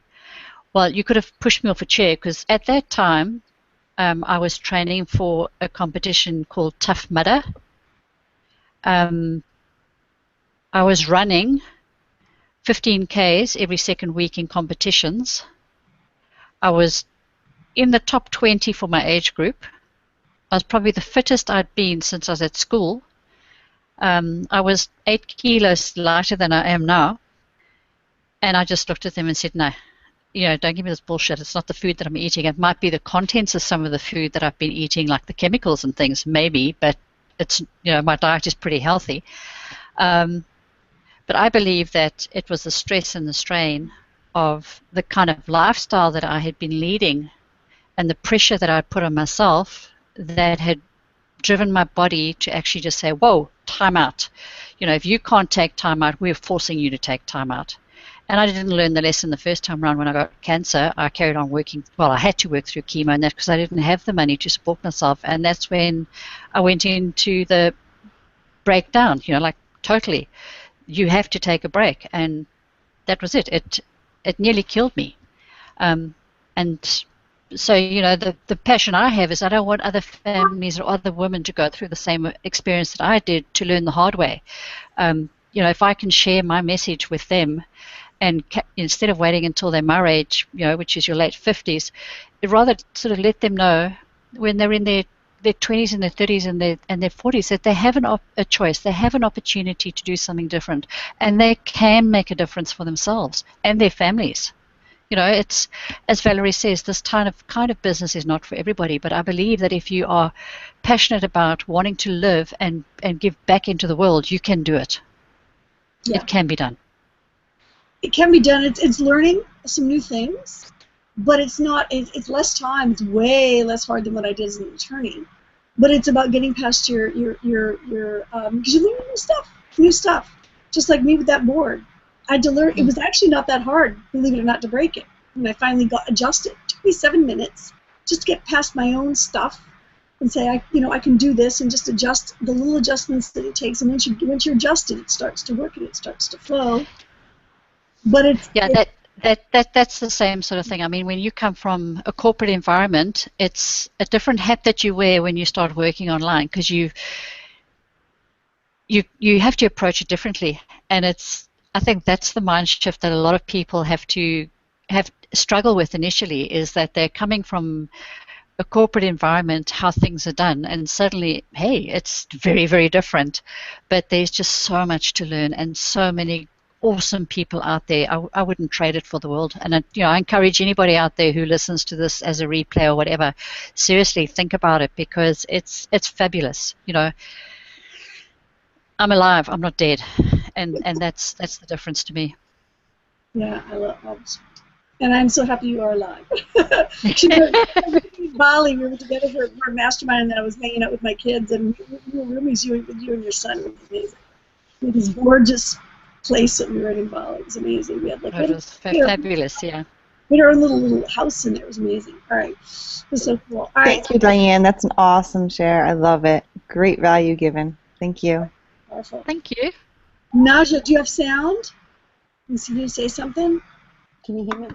Well, you could have pushed me off a chair because at that time I was training for a competition called Tough Mudder. I was running 15 Ks every second week in competitions. I was in the top 20 for my age group. I was probably the fittest I'd been since I was at school. I was 8 kilos lighter than I am now. And I just looked at them and said, no, don't give me this bullshit. It's not the food that I'm eating. It might be the contents of some of the food that I've been eating, like the chemicals and things, maybe, but it's, my diet is pretty healthy. But I believe that it was the stress and the strain of the kind of lifestyle that I had been leading and the pressure that I'd put on myself that had driven my body to actually just say, whoa, time out. If you can't take time out, we're forcing you to take time out. And I didn't learn the lesson the first time around when I got cancer. I carried on working. Well, I had to work through chemo and that because I didn't have the money to support myself. And that's when I went into the breakdown, like totally. You have to take a break. And that was it. It nearly killed me. And so, the passion I have is I don't want other families or other women to go through the same experience that I did to learn the hard way. If I can share my message with them and instead of waiting until they're my age, which is your late 50s, I'd rather sort of let them know when they're in their 20s and their 30s and their 40s that they have a choice. They have an opportunity to do something different and they can make a difference for themselves and their families. You know, it's, as Valerie says, this kind of business is not for everybody. But I believe that if you are passionate about wanting to live and give back into the world, you can do it. Yeah. It can be done. It can be done. It's learning some new things, but it's not. It's less time. It's way less hard than what I did as an attorney. But it's about getting past your because you're learning new stuff. Just like me with that board, I had to learn. It was actually not that hard, believe it or not, to break it. When I finally got adjusted, it took me 7 minutes just to get past my own stuff and say, I can do this, and just adjust the little adjustments that it takes. And once you're adjusted, it starts to work and it starts to flow. But that's the same sort of thing. I mean, when you come from a corporate environment, it's a different hat that you wear when you start working online, because you have to approach it differently. And I think that's the mind shift that a lot of people have struggle with initially, is that they're coming from a corporate environment, how things are done, and suddenly, hey, it's very, very different. But there's just so much to learn and so many awesome people out there. I wouldn't trade it for the world. And I encourage anybody out there who listens to this as a replay or whatever, seriously think about it, because it's fabulous. I'm alive, I'm not dead, and that's the difference to me. Yeah, I love it. And I'm so happy you are alive. In Bali, we were together for a mastermind, and then I was hanging out with my kids, and we were roomies, you and your son. It was amazing. We had this gorgeous place that we were in Bali. It was amazing. We had it was fabulous, yeah. We had our little house in there. It was amazing. All right. It was so cool. All right. Thank you, Diane. That's an awesome share. I love it. Great value given. Thank you. Powerful. Thank you. Naja, do you have sound? Can you say something? Can you hear me?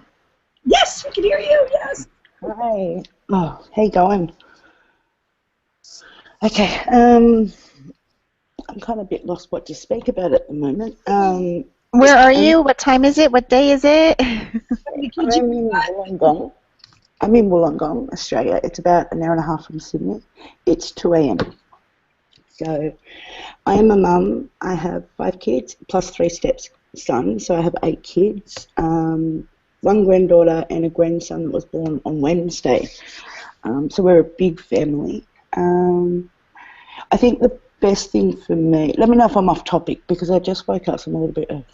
Yes, we can hear you. Yes. Hi. Oh, how you going? Okay. I'm kind of a bit lost what to speak about at the moment. Where are you? What time is it? What day is it? I'm in Wollongong. I'm in Wollongong, Australia. It's about an hour and a half from Sydney. It's 2 a.m. So I am a mum. I have 5 kids plus 3 stepsons, so I have 8 kids. 1 granddaughter and a grandson that was born on Wednesday. So we're a big family. I think the best thing for me, let me know if I'm off topic because I just woke up, so I'm a little bit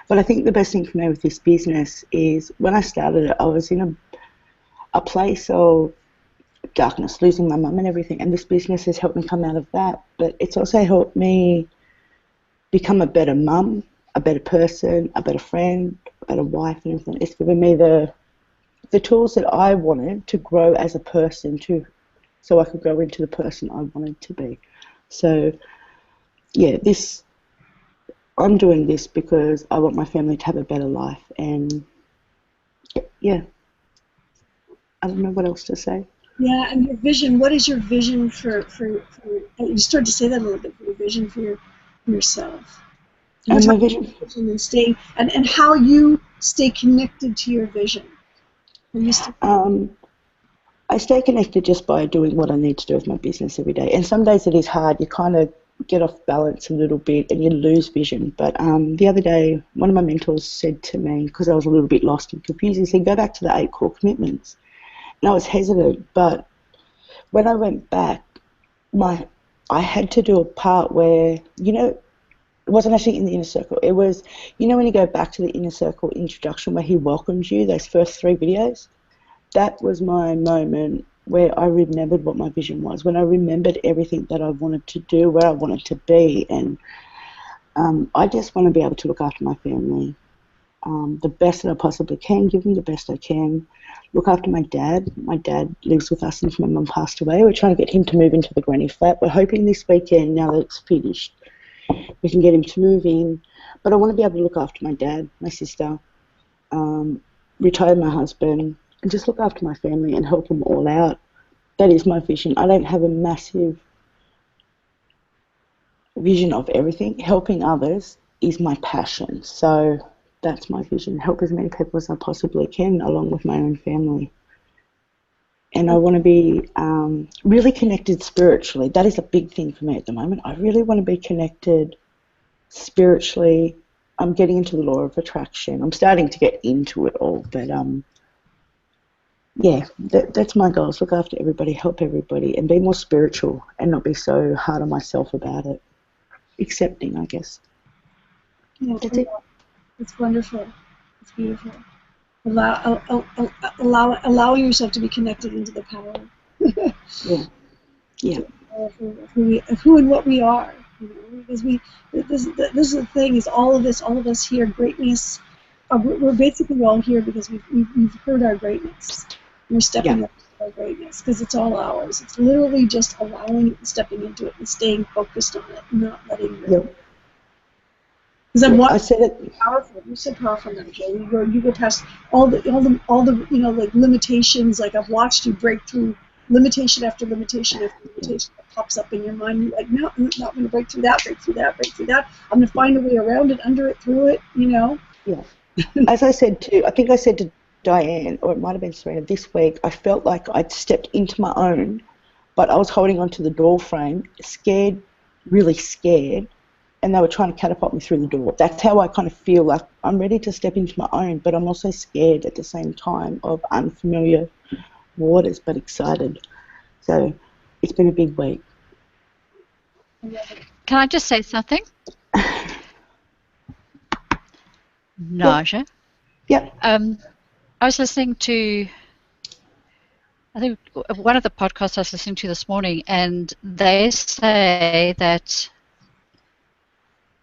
but I think the best thing for me with this business is when I started it, I was in a place of darkness, losing my mum and everything, and this business has helped me come out of that, but it's also helped me become a better mum, a better person, a better friend, a better wife and everything. It's given me the tools that I wanted to grow as a person too, so I could grow into the person I wanted to be. So yeah, I'm doing this because I want my family to have a better life, and yeah, I don't know what else to say. Yeah, and your vision, what is your vision for you started to say that a little bit, for your vision for yourself. And my vision. And how you stay connected to your vision. I stay connected just by doing what I need to do with my business every day. And some days it is hard. You kind of get off balance a little bit and you lose vision. But the other day, one of my mentors said to me, because I was a little bit lost and confused, he said, go back to the 8 core commitments. And I was hesitant, but when I went back, I had to do a part where, it wasn't actually in the inner circle. It was, when you go back to the inner circle introduction where he welcomes you, those first 3 videos, that was my moment where I remembered what my vision was, when I remembered everything that I wanted to do, where I wanted to be. And I just want to be able to look after my family the best that I possibly can, give them the best I can, look after my dad. My dad lives with us since my mum passed away. We're trying to get him to move into the granny flat. We're hoping this weekend, now that it's finished, we can get him to move in. But I want to be able to look after my dad, my sister, retire my husband, and just look after my family and help them all out. That is my vision. I don't have a massive vision of everything. Helping others is my passion. So that's my vision. Help as many people as I possibly can, along with my own family. And I want to be really connected spiritually. That is a big thing for me at the moment. I really want to be connected spiritually I'm getting into the law of attraction. I'm starting to get into it all, but yeah, that's my goals. Look after everybody, help everybody, and be more spiritual and not be so hard on myself about it. Accepting, I guess. Yeah, That's it. it's wonderful. It's beautiful. Allowing yourself to be connected into the power. Yeah. Yeah. Of who and what we are. You know, because this is the thing, is all of us here, greatness. We're basically all here because we've heard our greatness. We're stepping up to our greatness because it's all ours. It's literally just allowing it and stepping into it and staying focused on it, and not letting it. Yep. Because I said it. Powerful. You're so powerful now, Joe. You go past all the like limitations. Like, I've watched you break through limitation after limitation after limitation that pops up in your mind. You're like, no, I'm not going to break through that, break through that, break through that. I'm going to find a way around it, under it, through it. You know. Yeah. As I said I think I said to Diane, or it might have been Serena, this week, I felt like I'd stepped into my own, but I was holding onto the door frame, scared, really scared, and they were trying to catapult me through the door. That's how I kind of feel, like I'm ready to step into my own, but I'm also scared at the same time of unfamiliar waters, but excited. So it's been a big week. Can I just say something? Naja. Yep. I was listening to, I think, one of the podcasts I was listening to this morning, and they say that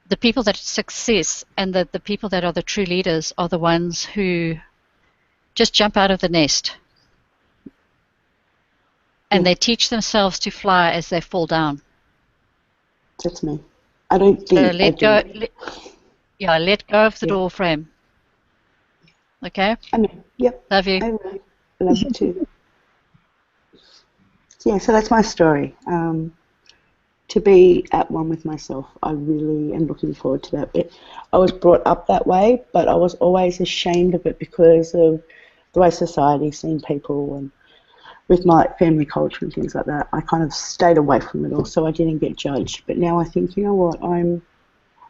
the people that success and the people that are the true leaders are the ones who just jump out of the nest. And they teach themselves to fly as they fall down. That's me. I don't think So let go of the door frame. Okay? I know. Yep. Love you. I know. I love you too. Yeah, so that's my story. To be at one with myself, I really am looking forward to that. I was brought up that way, but I was always ashamed of it because of the way society seen people, and with my family culture and things like that, I kind of stayed away from it all, so I didn't get judged. But now I think, you know what, I'm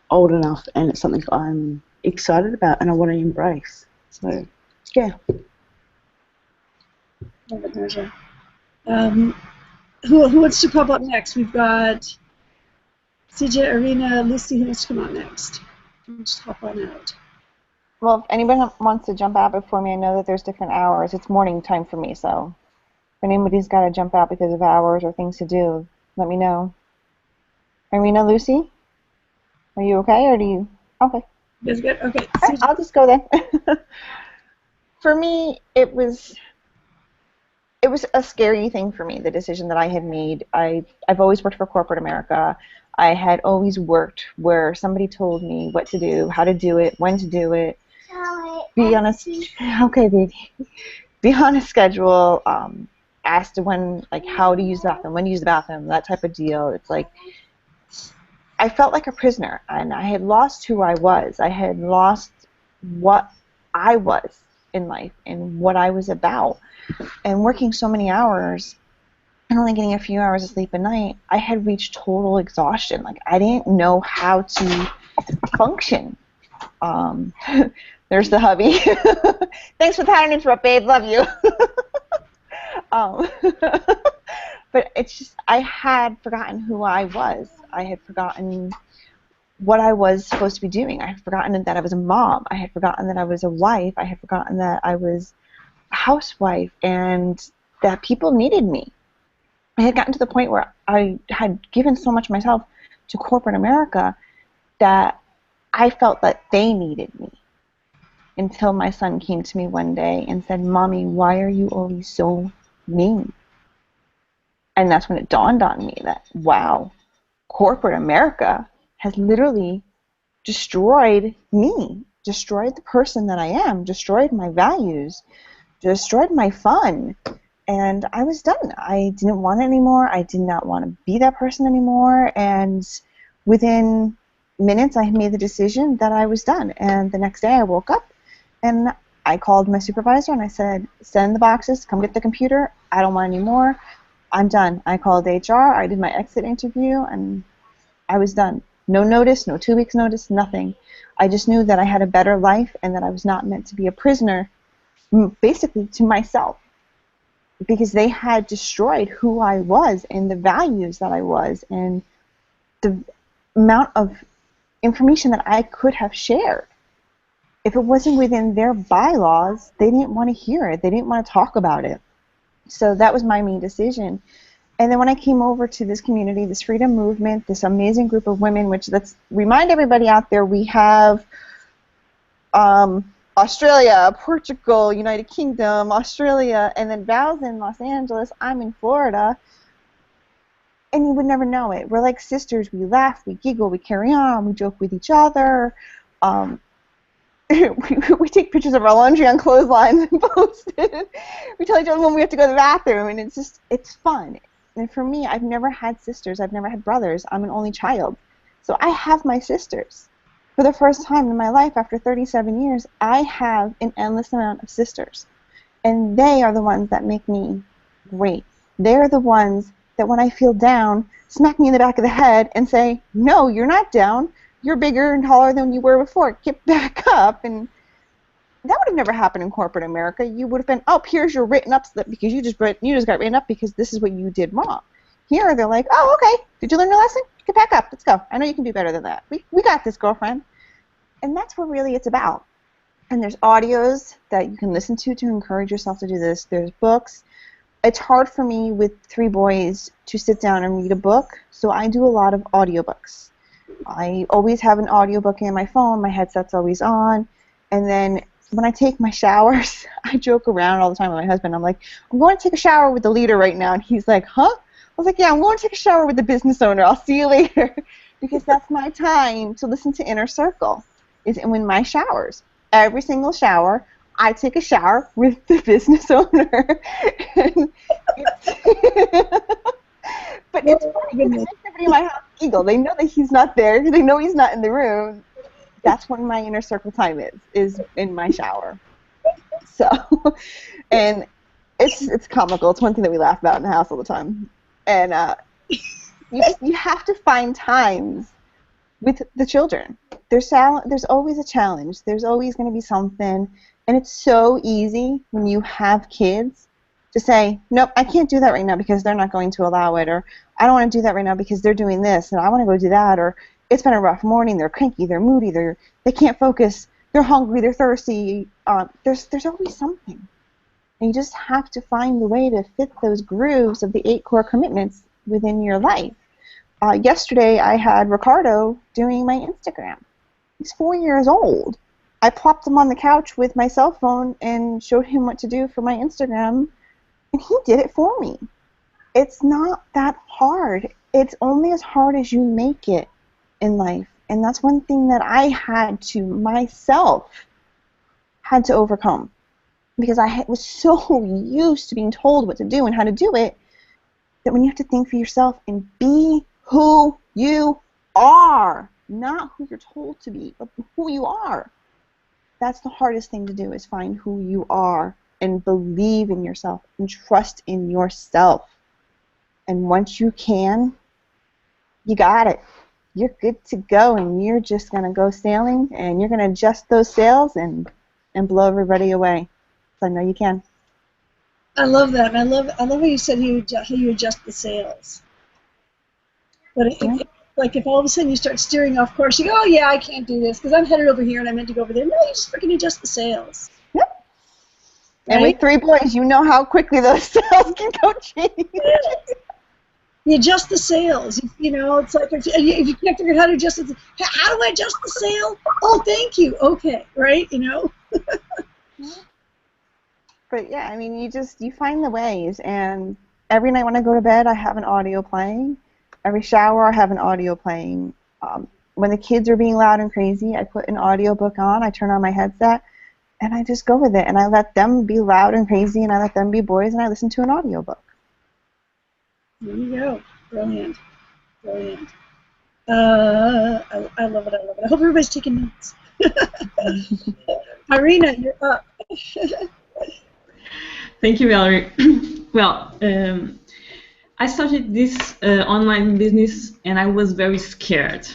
old enough and it's something I'm excited about and I want to embrace. So, yeah. Who wants to pop up next? We've got CJ, Arena, Lucy. Who wants to come out next? Just hop on out. Well, if anyone wants to jump out before me, I know that there's different hours. It's morning time for me, so if anybody's got to jump out because of hours or things to do, let me know. Arena, Lucy? Are you okay, or do you... Okay. You guys good? Okay. Right, I'll just go then. For me, it was a scary thing for me, the decision that I had made. I've always worked for corporate America. I had always worked where somebody told me what to do, how to do it, when to do it. Be on a schedule. Asked when, like, how to use the bathroom, when to use the bathroom, that type of deal. It's like I felt like a prisoner, and I had lost who I was. I had lost what I was in life and what I was about. And working so many hours and only getting a few hours of sleep a night, I had reached total exhaustion. Like, I didn't know how to function. There's the hubby. Thanks for the pattern interrupt, babe. Love you. But it's just, I had forgotten who I was. I had forgotten what I was supposed to be doing. I had forgotten that I was a mom. I had forgotten that I was a wife. I had forgotten that I was a housewife and that people needed me. I had gotten to the point where I had given so much of myself to corporate America that I felt that they needed me. Until my son came to me one day and said, "Mommy, why are you always so mean?" And that's when it dawned on me that, wow, corporate America has literally destroyed me, destroyed the person that I am, destroyed my values, destroyed my fun. And I was done. I didn't want it anymore. I did not want to be that person anymore. And within minutes, I made the decision that I was done. And the next day I woke up and I called my supervisor and I said, "Send the boxes, come get the computer. I don't want any more. I'm done." I called HR, I did my exit interview, and I was done. No notice, no 2 weeks notice, nothing. I just knew that I had a better life and that I was not meant to be a prisoner, basically to myself, because they had destroyed who I was and the values that I was and the amount of information that I could have shared. If it wasn't within their bylaws, they didn't want to hear it. They didn't want to talk about it. So that was my main decision. And then when I came over to this community, this freedom movement, this amazing group of women, which, let's remind everybody out there, we have Australia, Portugal, United Kingdom, Australia, and then Val's in Los Angeles. I'm in Florida. And you would never know it. We're like sisters. We laugh, we giggle, we carry on, we joke with each other. We take pictures of our laundry on clotheslines and post it. We tell each other when we have to go to the bathroom, and it's fun. And for me, I've never had sisters. I've never had brothers. I'm an only child. So I have my sisters. For the first time in my life, after 37 years, I have an endless amount of sisters. And they are the ones that make me great. They're the ones that when I feel down, smack me in the back of the head and say, no, you're not down. You're bigger and taller than you were before. Get back up. And that would have never happened in corporate America. You would have been, oh, here's your written up slip because you just got written up because this is what you did wrong. Here they're like, oh, okay. Did you learn your lesson? Get back up. Let's go. I know you can do better than that. We got this, girlfriend. And that's what really it's about. And there's audios that you can listen to encourage yourself to do this. There's books. It's hard for me with 3 boys to sit down and read a book, so I do a lot of audiobooks. I always have an audiobook in my phone. My headset's always on. And then when I take my showers, I joke around all the time with my husband. I'm like, I'm going to take a shower with the leader right now. And he's like, huh? I was like, yeah, I'm going to take a shower with the business owner. I'll see you later. Because that's my time to listen to Inner Circle, is in my showers. Every single shower, I take a shower with the business owner. But it's funny because everybody in my house giggle. They know that he's not there. They know he's not in the room. That's when my Inner Circle time is in my shower. So, and it's comical. It's one thing that we laugh about in the house all the time. And you have to find times with the children. There's always a challenge. There's always going to be something. And it's so easy when you have kids to say, nope, I can't do that right now because they're not going to allow it, or I don't want to do that right now because they're doing this, and I want to go do that, or it's been a rough morning, they're cranky, they're moody, they can't focus, they're hungry, they're thirsty. There's always something. And you just have to find the way to fit those grooves of the 8 core commitments within your life. Yesterday, I had Ricardo doing my Instagram. He's 4 years old. I plopped him on the couch with my cell phone and showed him what to do for my Instagram, and he did it for me. It's not that hard. It's only as hard as you make it in life. And that's one thing that I had to myself had to overcome, because I was so used to being told what to do and how to do it that when you have to think for yourself and be who you are, not who you're told to be, but who you are, that's the hardest thing to do, is find who you are and believe in yourself and trust in yourself. And once you can, you got it. You're good to go, and you're just going to go sailing, and you're going to adjust those sails and blow everybody away. So I know you can. I love that. And I love how you said how you adjust the sails. But if all of a sudden you start steering off course, you go, oh yeah, I can't do this because I'm headed over here and I meant to go over there. No, you just freaking adjust the sails. Yep. And with 3 boys, you know how quickly those sails can go change. You adjust the sails. You know, it's like if you can't figure out how to adjust it, how do I adjust the sail? Oh, thank you. Okay, right? You know. But yeah, I mean, you find the ways. And every night when I go to bed, I have an audio playing. Every shower, I have an audio playing. When the kids are being loud and crazy, I put an audiobook on. I turn on my headset, and I just go with it. And I let them be loud and crazy, and I let them be boys, and I listen to an audiobook. There you go. Brilliant. Brilliant. I love it. I love it. I hope everybody's taking notes. Irina, you're up. Thank you, Valerie. Well, I started this online business and I was very scared.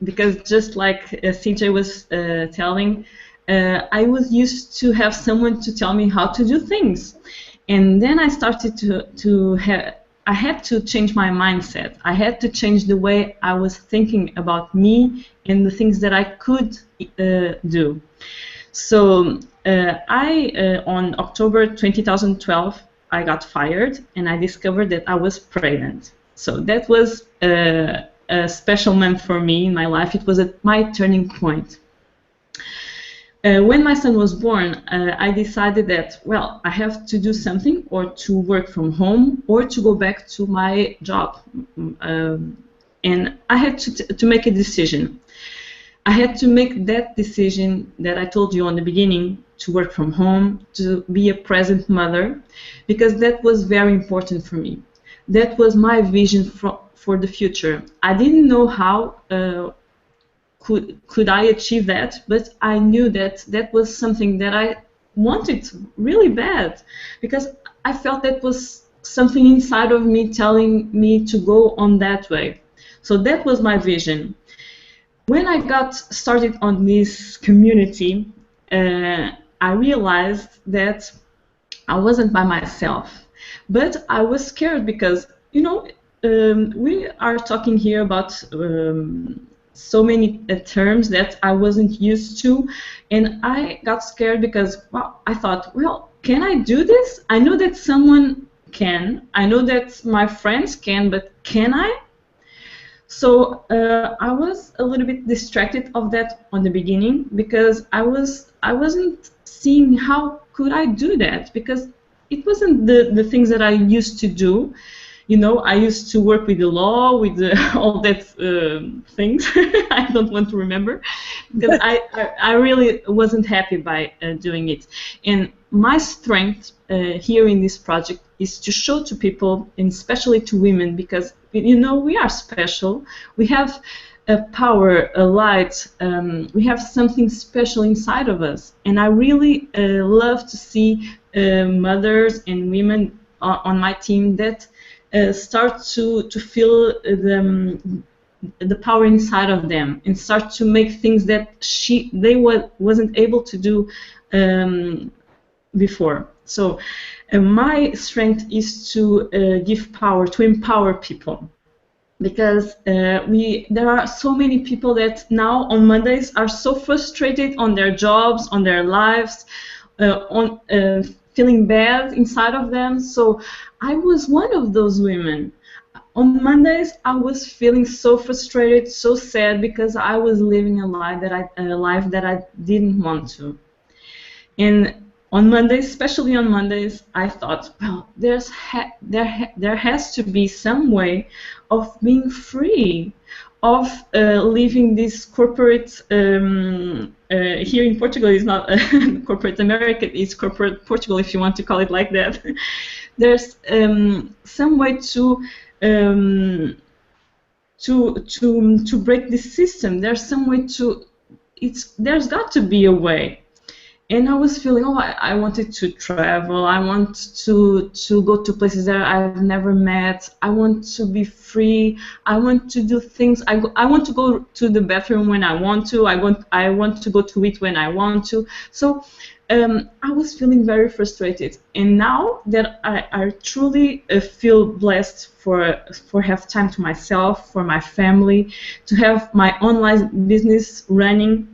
because just like CJ was telling, I was used to have someone to tell me how to do things, and then I started to have. I had to change my mindset. I had to change the way I was thinking about me and the things that I could do. So on October 2012, I got fired, and I discovered that I was pregnant. So that was a special month for me in my life. It was my turning point. When my son was born, I decided that, well, I have to do something, or to work from home, or to go back to my job. And I had to make a decision. I had to make that decision that I told you on the beginning, to work from home, to be a present mother, because that was very important for me. That was my vision for the future. I didn't know how could I achieve that, but I knew that that was something that I wanted really bad, because I felt that was something inside of me telling me to go on that way. So that was my vision. When I got started on this community, I realized that I wasn't by myself, but I was scared because, you know, we are talking here about so many terms that I wasn't used to, and I got scared because, well, I thought, well, can I do this? I know that someone can. I know that my friends can, but can I? So I was a little bit distracted of that on the beginning, because I wasn't seeing how could I do that, because it wasn't the things that I used to do. You know, I used to work with the law, with all that things. I don't want to remember, because I really wasn't happy by doing it. And my strength here in this project is to show to people, and especially to women, because, you know, we are special. We have a power, a light. We have something special inside of us. And I really love to see mothers and women on my team that start to feel the power inside of them, and start to make things that they wasn't able to do before. So my strength is to give power, to empower people, because there are so many people that now on Mondays are so frustrated on their jobs, on their lives, feeling bad inside of them. So I was one of those women. On Mondays, I was feeling so frustrated, so sad, because I was living a life that I didn't want to. And on Mondays, especially on Mondays, I thought, well, there has to be some way of being free, of leaving this corporate. Here in Portugal, it's not corporate America; it's corporate Portugal, if you want to call it like that. There's some way to break this system. There's some way to. There's got to be a way. And I was feeling, oh, I wanted to travel. I want to go to places that I've never met. I want to be free. I want to do things. I want to go to the bathroom when I want to. I want to go to eat when I want to. So I was feeling very frustrated. And now that I truly feel blessed for have time to myself, for my family, to have my online business running.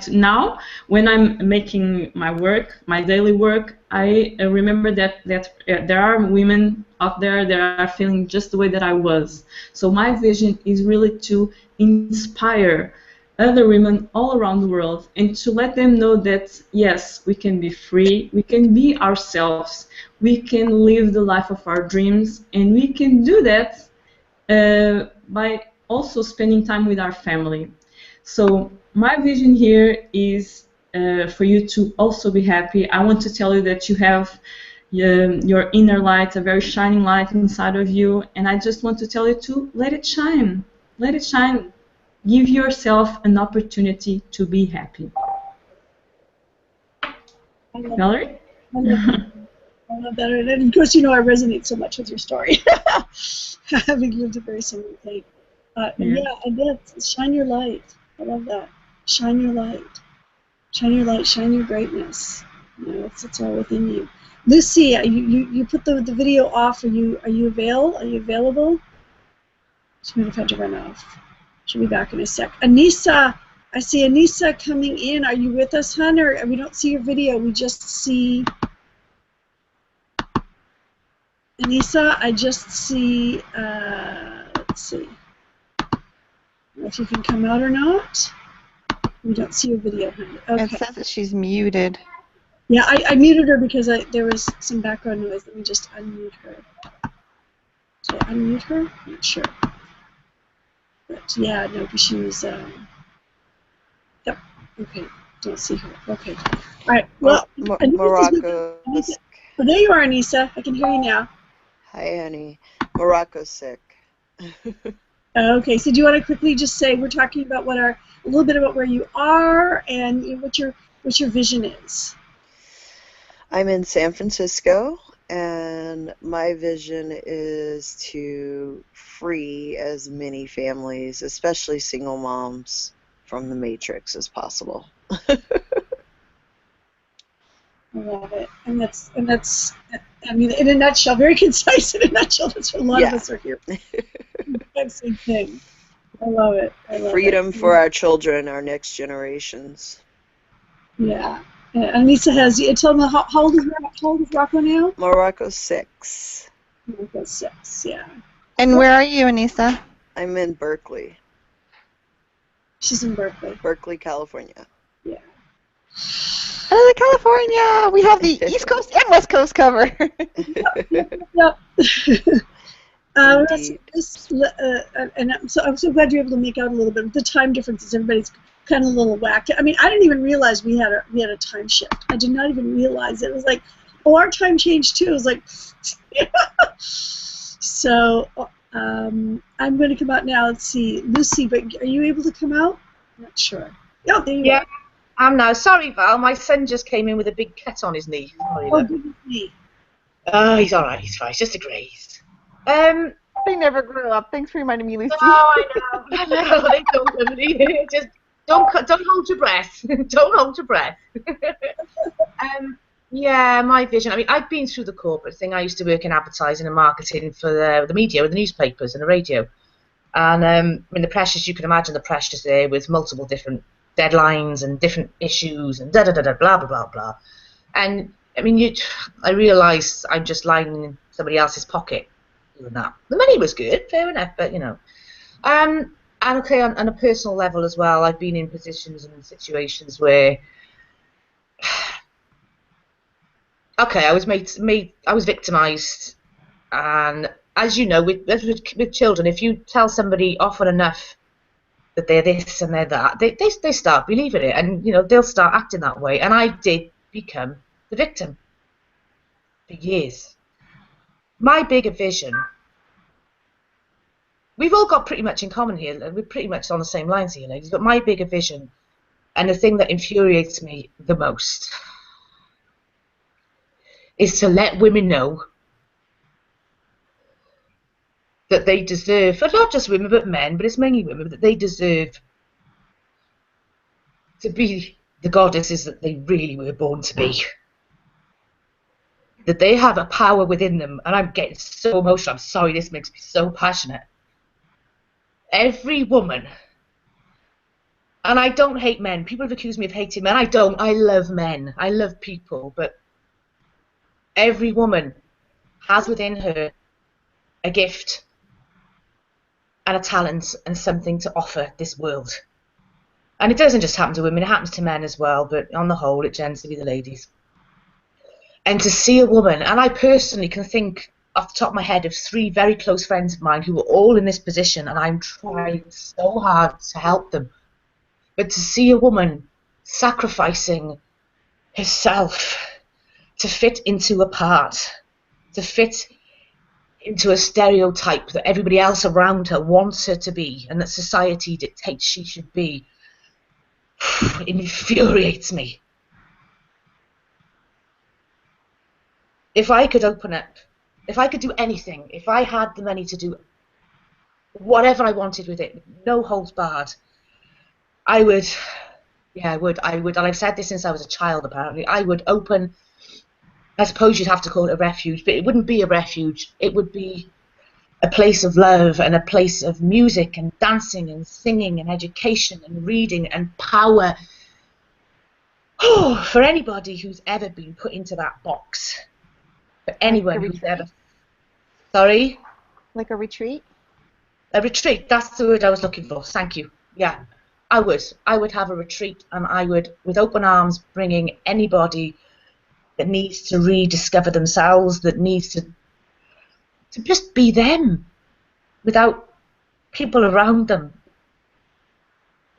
Now, when I'm making my work, my daily work, I remember that there are women out there that are feeling just the way that I was. So my vision is really to inspire other women all around the world, and to let them know that, yes, we can be free, we can be ourselves, we can live the life of our dreams, and we can do that by also spending time with our family. So my vision here is for you to also be happy. I want to tell you that you have your inner light, a very shining light inside of you, and I just want to tell you to let it shine. Let it shine. Give yourself an opportunity to be happy. Valerie? I love that. And of course, you know I resonate so much with your story, having lived a very similar thing. And that's shine your light. I love that. Shine your light. Shine your light. Shine your greatness. You know, it's all within you. Lucy, you put the video off. Are you available? She might have had to run off. She'll be back in a sec. Anissa, I see Anissa coming in. Are you with us, hon? Or we don't see your video. We just see Anissa. I just see. Let's see. I don't know if you can come out or not. We don't see your video, honey. Okay. It says that she's muted. Yeah, I muted her because there was some background noise. Let me just unmute her. Did I unmute her? Not sure. But yeah, no, because she was. Yep. Okay. Don't see her. Okay. All right. Well, Morocco. Oh, there you are, Anissa. I can hear you now. Hi, honey. Morocco's sick. Okay. So do you want to quickly just say we're talking about a little bit about where you are and what your vision is? I'm in San Francisco, and my vision is to free as many families, especially single moms, from the matrix as possible. I love it, and that's. I mean, in a nutshell, very concise. In a nutshell, that's what a lot of us are here. That same thing. I love it. Freedom for our children, our next generations. Yeah. Anissa has. Tell me how old is Rocco now? Morocco's 6. Morocco's 6. Yeah. And where are you, Anissa? I'm in Berkeley. She's in Berkeley. Berkeley, California. Yeah. Oh, California! We have the East Coast and West Coast cover. Yep. And I'm so glad you're able to make out a little bit. The time differences, everybody's kind of a little whacked. I mean, I didn't even realize we had a time shift. I did not even realize it. It was like, oh, our time changed too. It was like, so I'm going to come out now. Let's see, Lucy, but are you able to come out? I'm not sure. Oh, there you are. I'm now. Sorry, Val. My son just came in with a big cut on his knee. Sorry, oh, goodness me. He's all right. He's fine. It's just a graze. They never grew up. Thanks for reminding me, Lucy. Oh, I know. They don't. Just don't hold your breath. Don't hold your breath. Yeah, my vision. I mean, I've been through the corporate thing. I used to work in advertising and marketing for the media, with the newspapers and the radio. And I mean, the pressures, you can imagine the pressures there with multiple different deadlines and different issues and blah blah blah blah. And I mean, I realised I'm just lying in somebody else's pocket doing that. The money was good, fair enough, but you know. And okay, on a personal level as well, I've been in positions and situations where, okay, I was I was victimised, and as you know, with children, if you tell somebody often enough that they're this and they're that, they start believing it, and you know they'll start acting that way. And I did become the victim for years. My bigger vision. We've all got pretty much in common here. We're pretty much on the same lines here, ladies. But my bigger vision, and the thing that infuriates me the most, is to let women know that they deserve, but not just women, but men, but it's mainly women, that they deserve to be the goddesses that they really were born to be. That they have a power within them, and I'm getting so emotional. I'm sorry, this makes me so passionate. Every woman, and I don't hate men. People have accused me of hating men. I don't. I love men. I love people, but every woman has within her a gift and a talent and something to offer this world. And it doesn't just happen to women, it happens to men as well, but on the whole it tends to be the ladies. And to see a woman, and I personally can think off the top of my head of 3 very close friends of mine who were all in this position, and I'm trying so hard to help them. But to see a woman sacrificing herself to fit into a part, to fit into a stereotype that everybody else around her wants her to be and that society dictates she should be, it infuriates me. if I could open up, if I could do anything, if I had the money to do whatever I wanted with it, no holds barred, I would, yeah, I would, and I've said this since I was a child, apparently, I would open, I suppose you'd have to call it a refuge, but it wouldn't be a refuge, it would be a place of love and a place of music and dancing and singing and education and reading and power. Oh, for anybody who's ever been put into that box, for anyone who's ever, sorry? Like a retreat? A retreat, that's the word I was looking for, thank you. Yeah, I would have a retreat, and I would, with open arms, bringing anybody that needs to rediscover themselves, that needs to just be them, without people around them.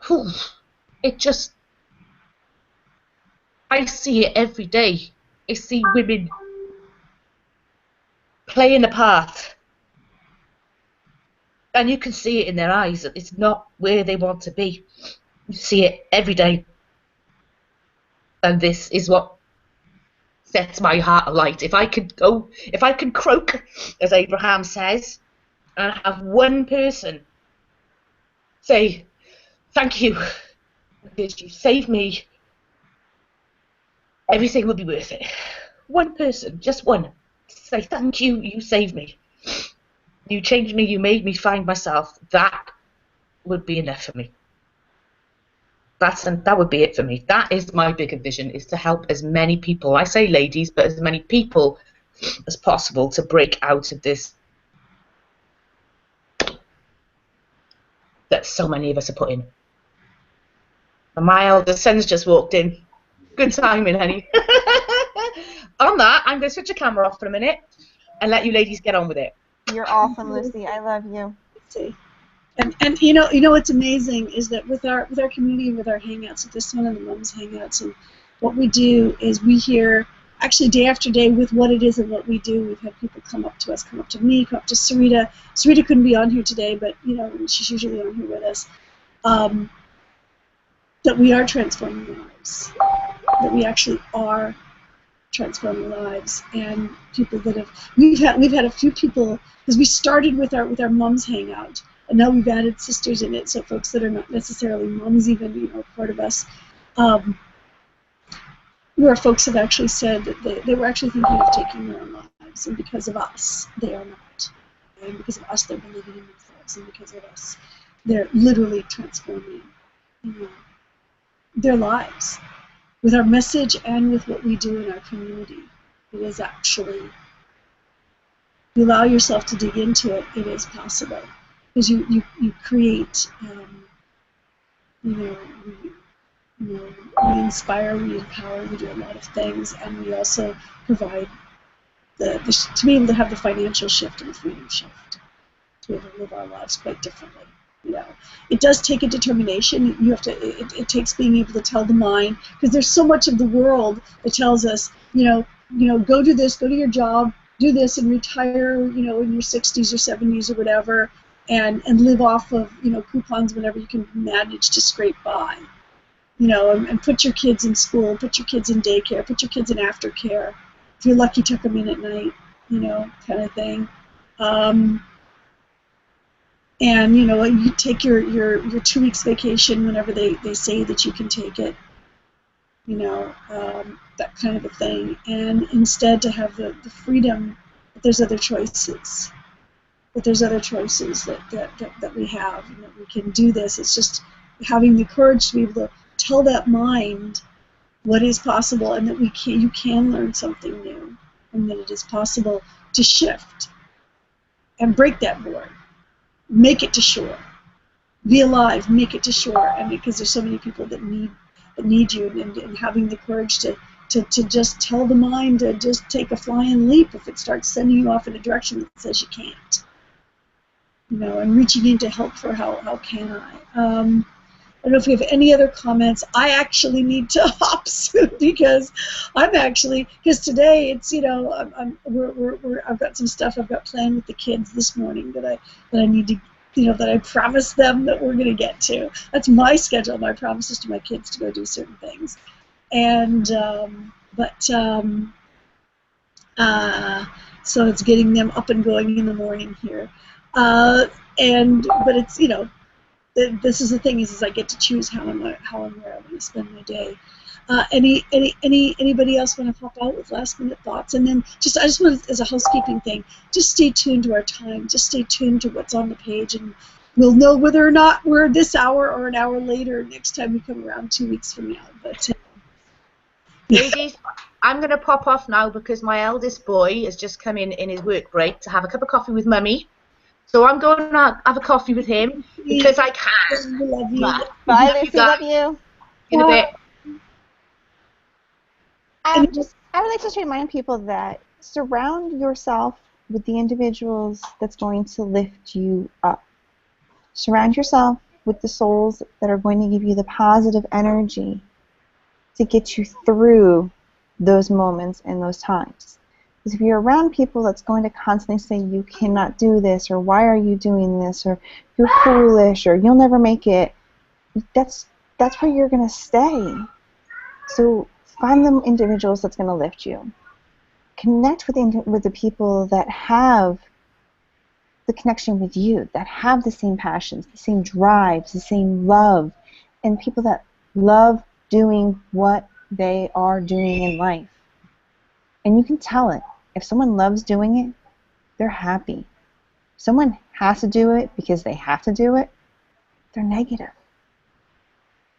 Whew. It just, I see it every day. I see women playing a part, and you can see it in their eyes that it's not where they want to be. You see it every day, and this is what sets my heart alight. If I could croak, as Abraham says, and have one person say, thank you, because you saved me, everything would be worth it. One person, just one, say thank you, you saved me. You changed me, you made me find myself. That would be enough for me. That would be it for me. That is my bigger vision, is to help as many people, I say ladies, but as many people as possible to break out of this that so many of us are put in. And my eldest son's just walked in. Good timing, honey. On that, I'm going to switch the camera off for a minute and let you ladies get on with it. You're awesome, Lucy. I love you. See. And you know what's amazing is that with our community and with our hangouts, with this one and the mums hangouts, and what we do is we hear actually day after day with what it is and what we do. We've had people come up to us, come up to me, come up to Sarita. Sarita couldn't be on here today, but you know she's usually on here with us. That we are transforming lives. That we actually are transforming lives, and people that have we've had a few people, because we started with our mums hangout. And now we've added sisters in it, so folks that are not necessarily moms even, part of us, where folks have actually said that they were actually thinking of taking their own lives, and because of us, they are not. And because of us, they're believing in themselves, and because of us, they're literally transforming their lives. With our message and with what we do in our community, it is actually, if you allow yourself to dig into it, it is possible. Because you create, we inspire, we empower, we do a lot of things, and we also provide to be able to have the financial shift and the freedom shift, to be able to live our lives quite differently. It does take a determination. You have to. It takes being able to tell the mind, because there's so much of the world that tells us, go do this, go to your job, do this, and retire, in your 60s or 70s or whatever. And live off of coupons whenever you can manage to scrape by, and put your kids in school, put your kids in daycare, put your kids in aftercare. If you're lucky, tuck them in at night, kind of thing. And you take your 2 weeks vacation whenever they say that you can take it, that kind of a thing. And instead to have the freedom that there's other choices. That there's other choices that we have, and that we can do this. It's just having the courage to be able to tell that mind what is possible, and that you can learn something new, and that it is possible to shift and break that board, make it to shore, be alive, make it to shore, and because there's so many people that need you, and having the courage to just tell the mind to just take a flying leap if it starts sending you off in a direction that says you can't. And reaching in to help for how can I. I don't know if we have any other comments. I actually need to hop soon because today it's I've got some stuff I've got planned with the kids this morning that I need to that I promised them that we're going to get to. That's my schedule. My promises to my kids to go do certain things, and So it's getting them up and going in the morning here. But it's, you know, this is the thing is I get to choose how and where I want to spend my day. Anybody else want to pop out with last minute thoughts? And then I just want, as a housekeeping thing, just stay tuned to our time. Just stay tuned to what's on the page, and we'll know whether or not we're this hour or an hour later next time we come around 2 weeks from now. But ladies, I'm going to pop off now because my eldest boy has just come in his work break to have a cup of coffee with Mummy. So I'm going to have a coffee with him because I can. Love you. Bye, Lucy. Love you. In a bit. I would like to remind people that surround yourself with the individuals that's going to lift you up. Surround yourself with the souls that are going to give you the positive energy to get you through those moments and those times. Because if you're around people that's going to constantly say you cannot do this, or why are you doing this, or you're foolish, or you'll never make it, that's where you're going to stay. So find the individuals that's going to lift you. Connect with the people that have the connection with you, that have the same passions, the same drives, the same love, and people that love doing what they are doing in life. And you can tell it. If someone loves doing it, they're happy. If someone has to do it because they have to do it, they're negative.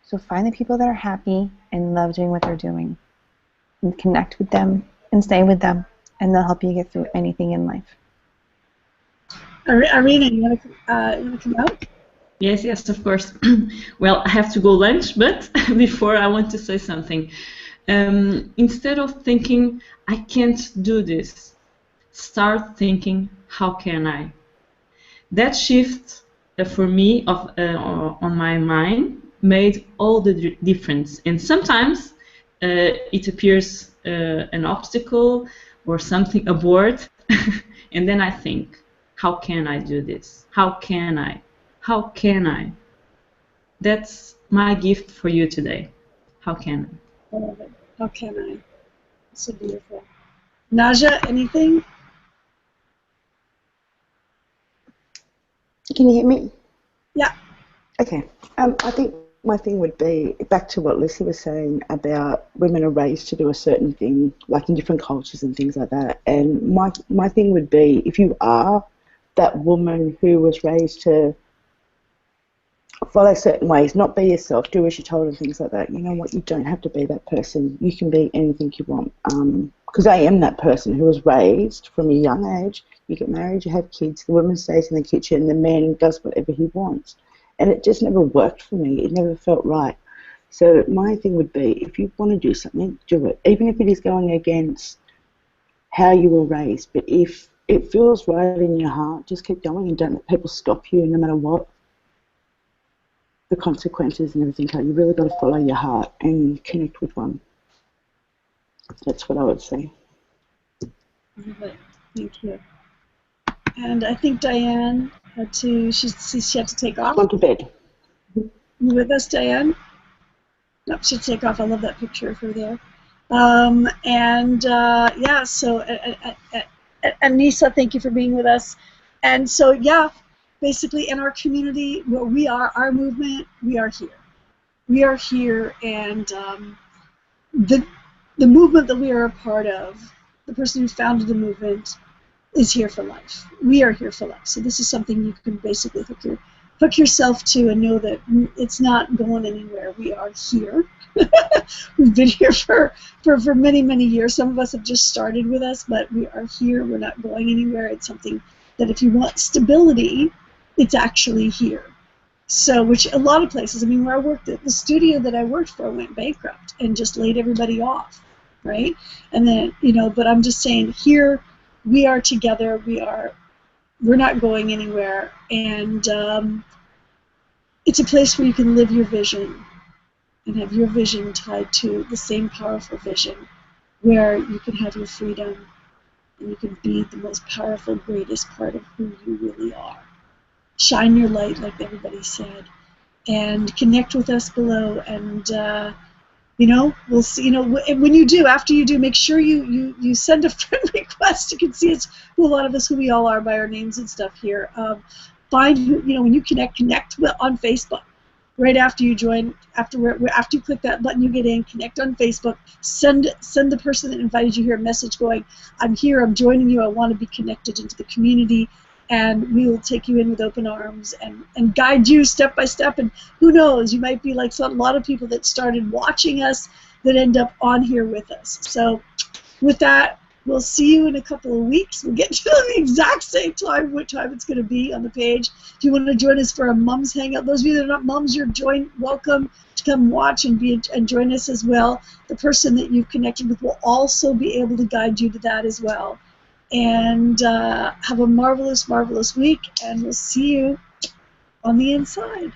So find the people that are happy and love doing what they're doing, and connect with them and stay with them, and they'll help you get through anything in life. Irina, you want to come out? Yes, of course. Well, I have to go lunch, but before I want to say something. Instead of thinking, I can't do this, start thinking, how can I? That shift for me on my mind made all the difference. And sometimes it appears an obstacle or something, a board, and then I think, how can I do this? How can I? How can I? That's my gift for you today. How can I? I love it. How can I? So beautiful. Naja, anything? Can you hear me? Yeah. Okay. I think my thing would be back to what Lucy was saying about women are raised to do a certain thing, like in different cultures and things like that. And my thing would be, if you are that woman who was raised to follow certain ways, not be yourself, do as you're told and things like that, you know what, you don't have to be that person. You can be anything you want. Because I am that person who was raised from a young age. You get married, you have kids, the woman stays in the kitchen, the man does whatever he wants. And it just never worked for me. It never felt right. So my thing would be, if you want to do something, do it. Even if it is going against how you were raised. But if it feels right in your heart, just keep going and don't let people stop you no matter what the consequences and everything are. You really got to follow your heart and connect with one. That's what I would say. Thank you. And I think Diane had to, she had to take off. Gone to bed. You with us, Diane? Nope, she'd take off. I love that picture of her there. Yeah, so Anissa, thank you for being with us. And so, yeah, basically in our community, where we are, our movement, we are here. We are here, and the movement that we are a part of, the person who founded the movement, is here for life. We are here for life. So this is something you can basically hook yourself to and know that it's not going anywhere. We are here. We've been here for many, many years. Some of us have just started with us, but we are here. We're not going anywhere. It's something that if you want stability, it's actually here. So, which a lot of places, I mean, where I worked at, the studio that I worked for went bankrupt and just laid everybody off, right? And then, you know, but I'm just saying here, we are together. We're not going anywhere. And it's a place where you can live your vision and have your vision tied to the same powerful vision, where you can have your freedom and you can be the most powerful, greatest part of who you really are. Shine your light, like everybody said, and connect with us below. And You know, we'll see. You know, when you do, after you do, make sure you send a friend request. You can see it's who a lot of us, who we all are by our names and stuff here. Find who, you know, when you connect on Facebook. Right after you join, after you click that button, you get in, connect on Facebook. Send the person that invited you here a message going, I'm here, I'm joining you, I want to be connected into the community, and we will take you in with open arms and guide you step by step. And who knows, you might be like a lot of people that started watching us that end up on here with us. So with that, we'll see you in a couple of weeks. We'll get to the exact same time, what time it's going to be on the page. If you want to join us for a Mums Hangout, those of you that are not mums, you're welcome to come watch and join us as well. The person that you've connected with will also be able to guide you to that as well. And have a marvelous, marvelous week, and we'll see you on the inside.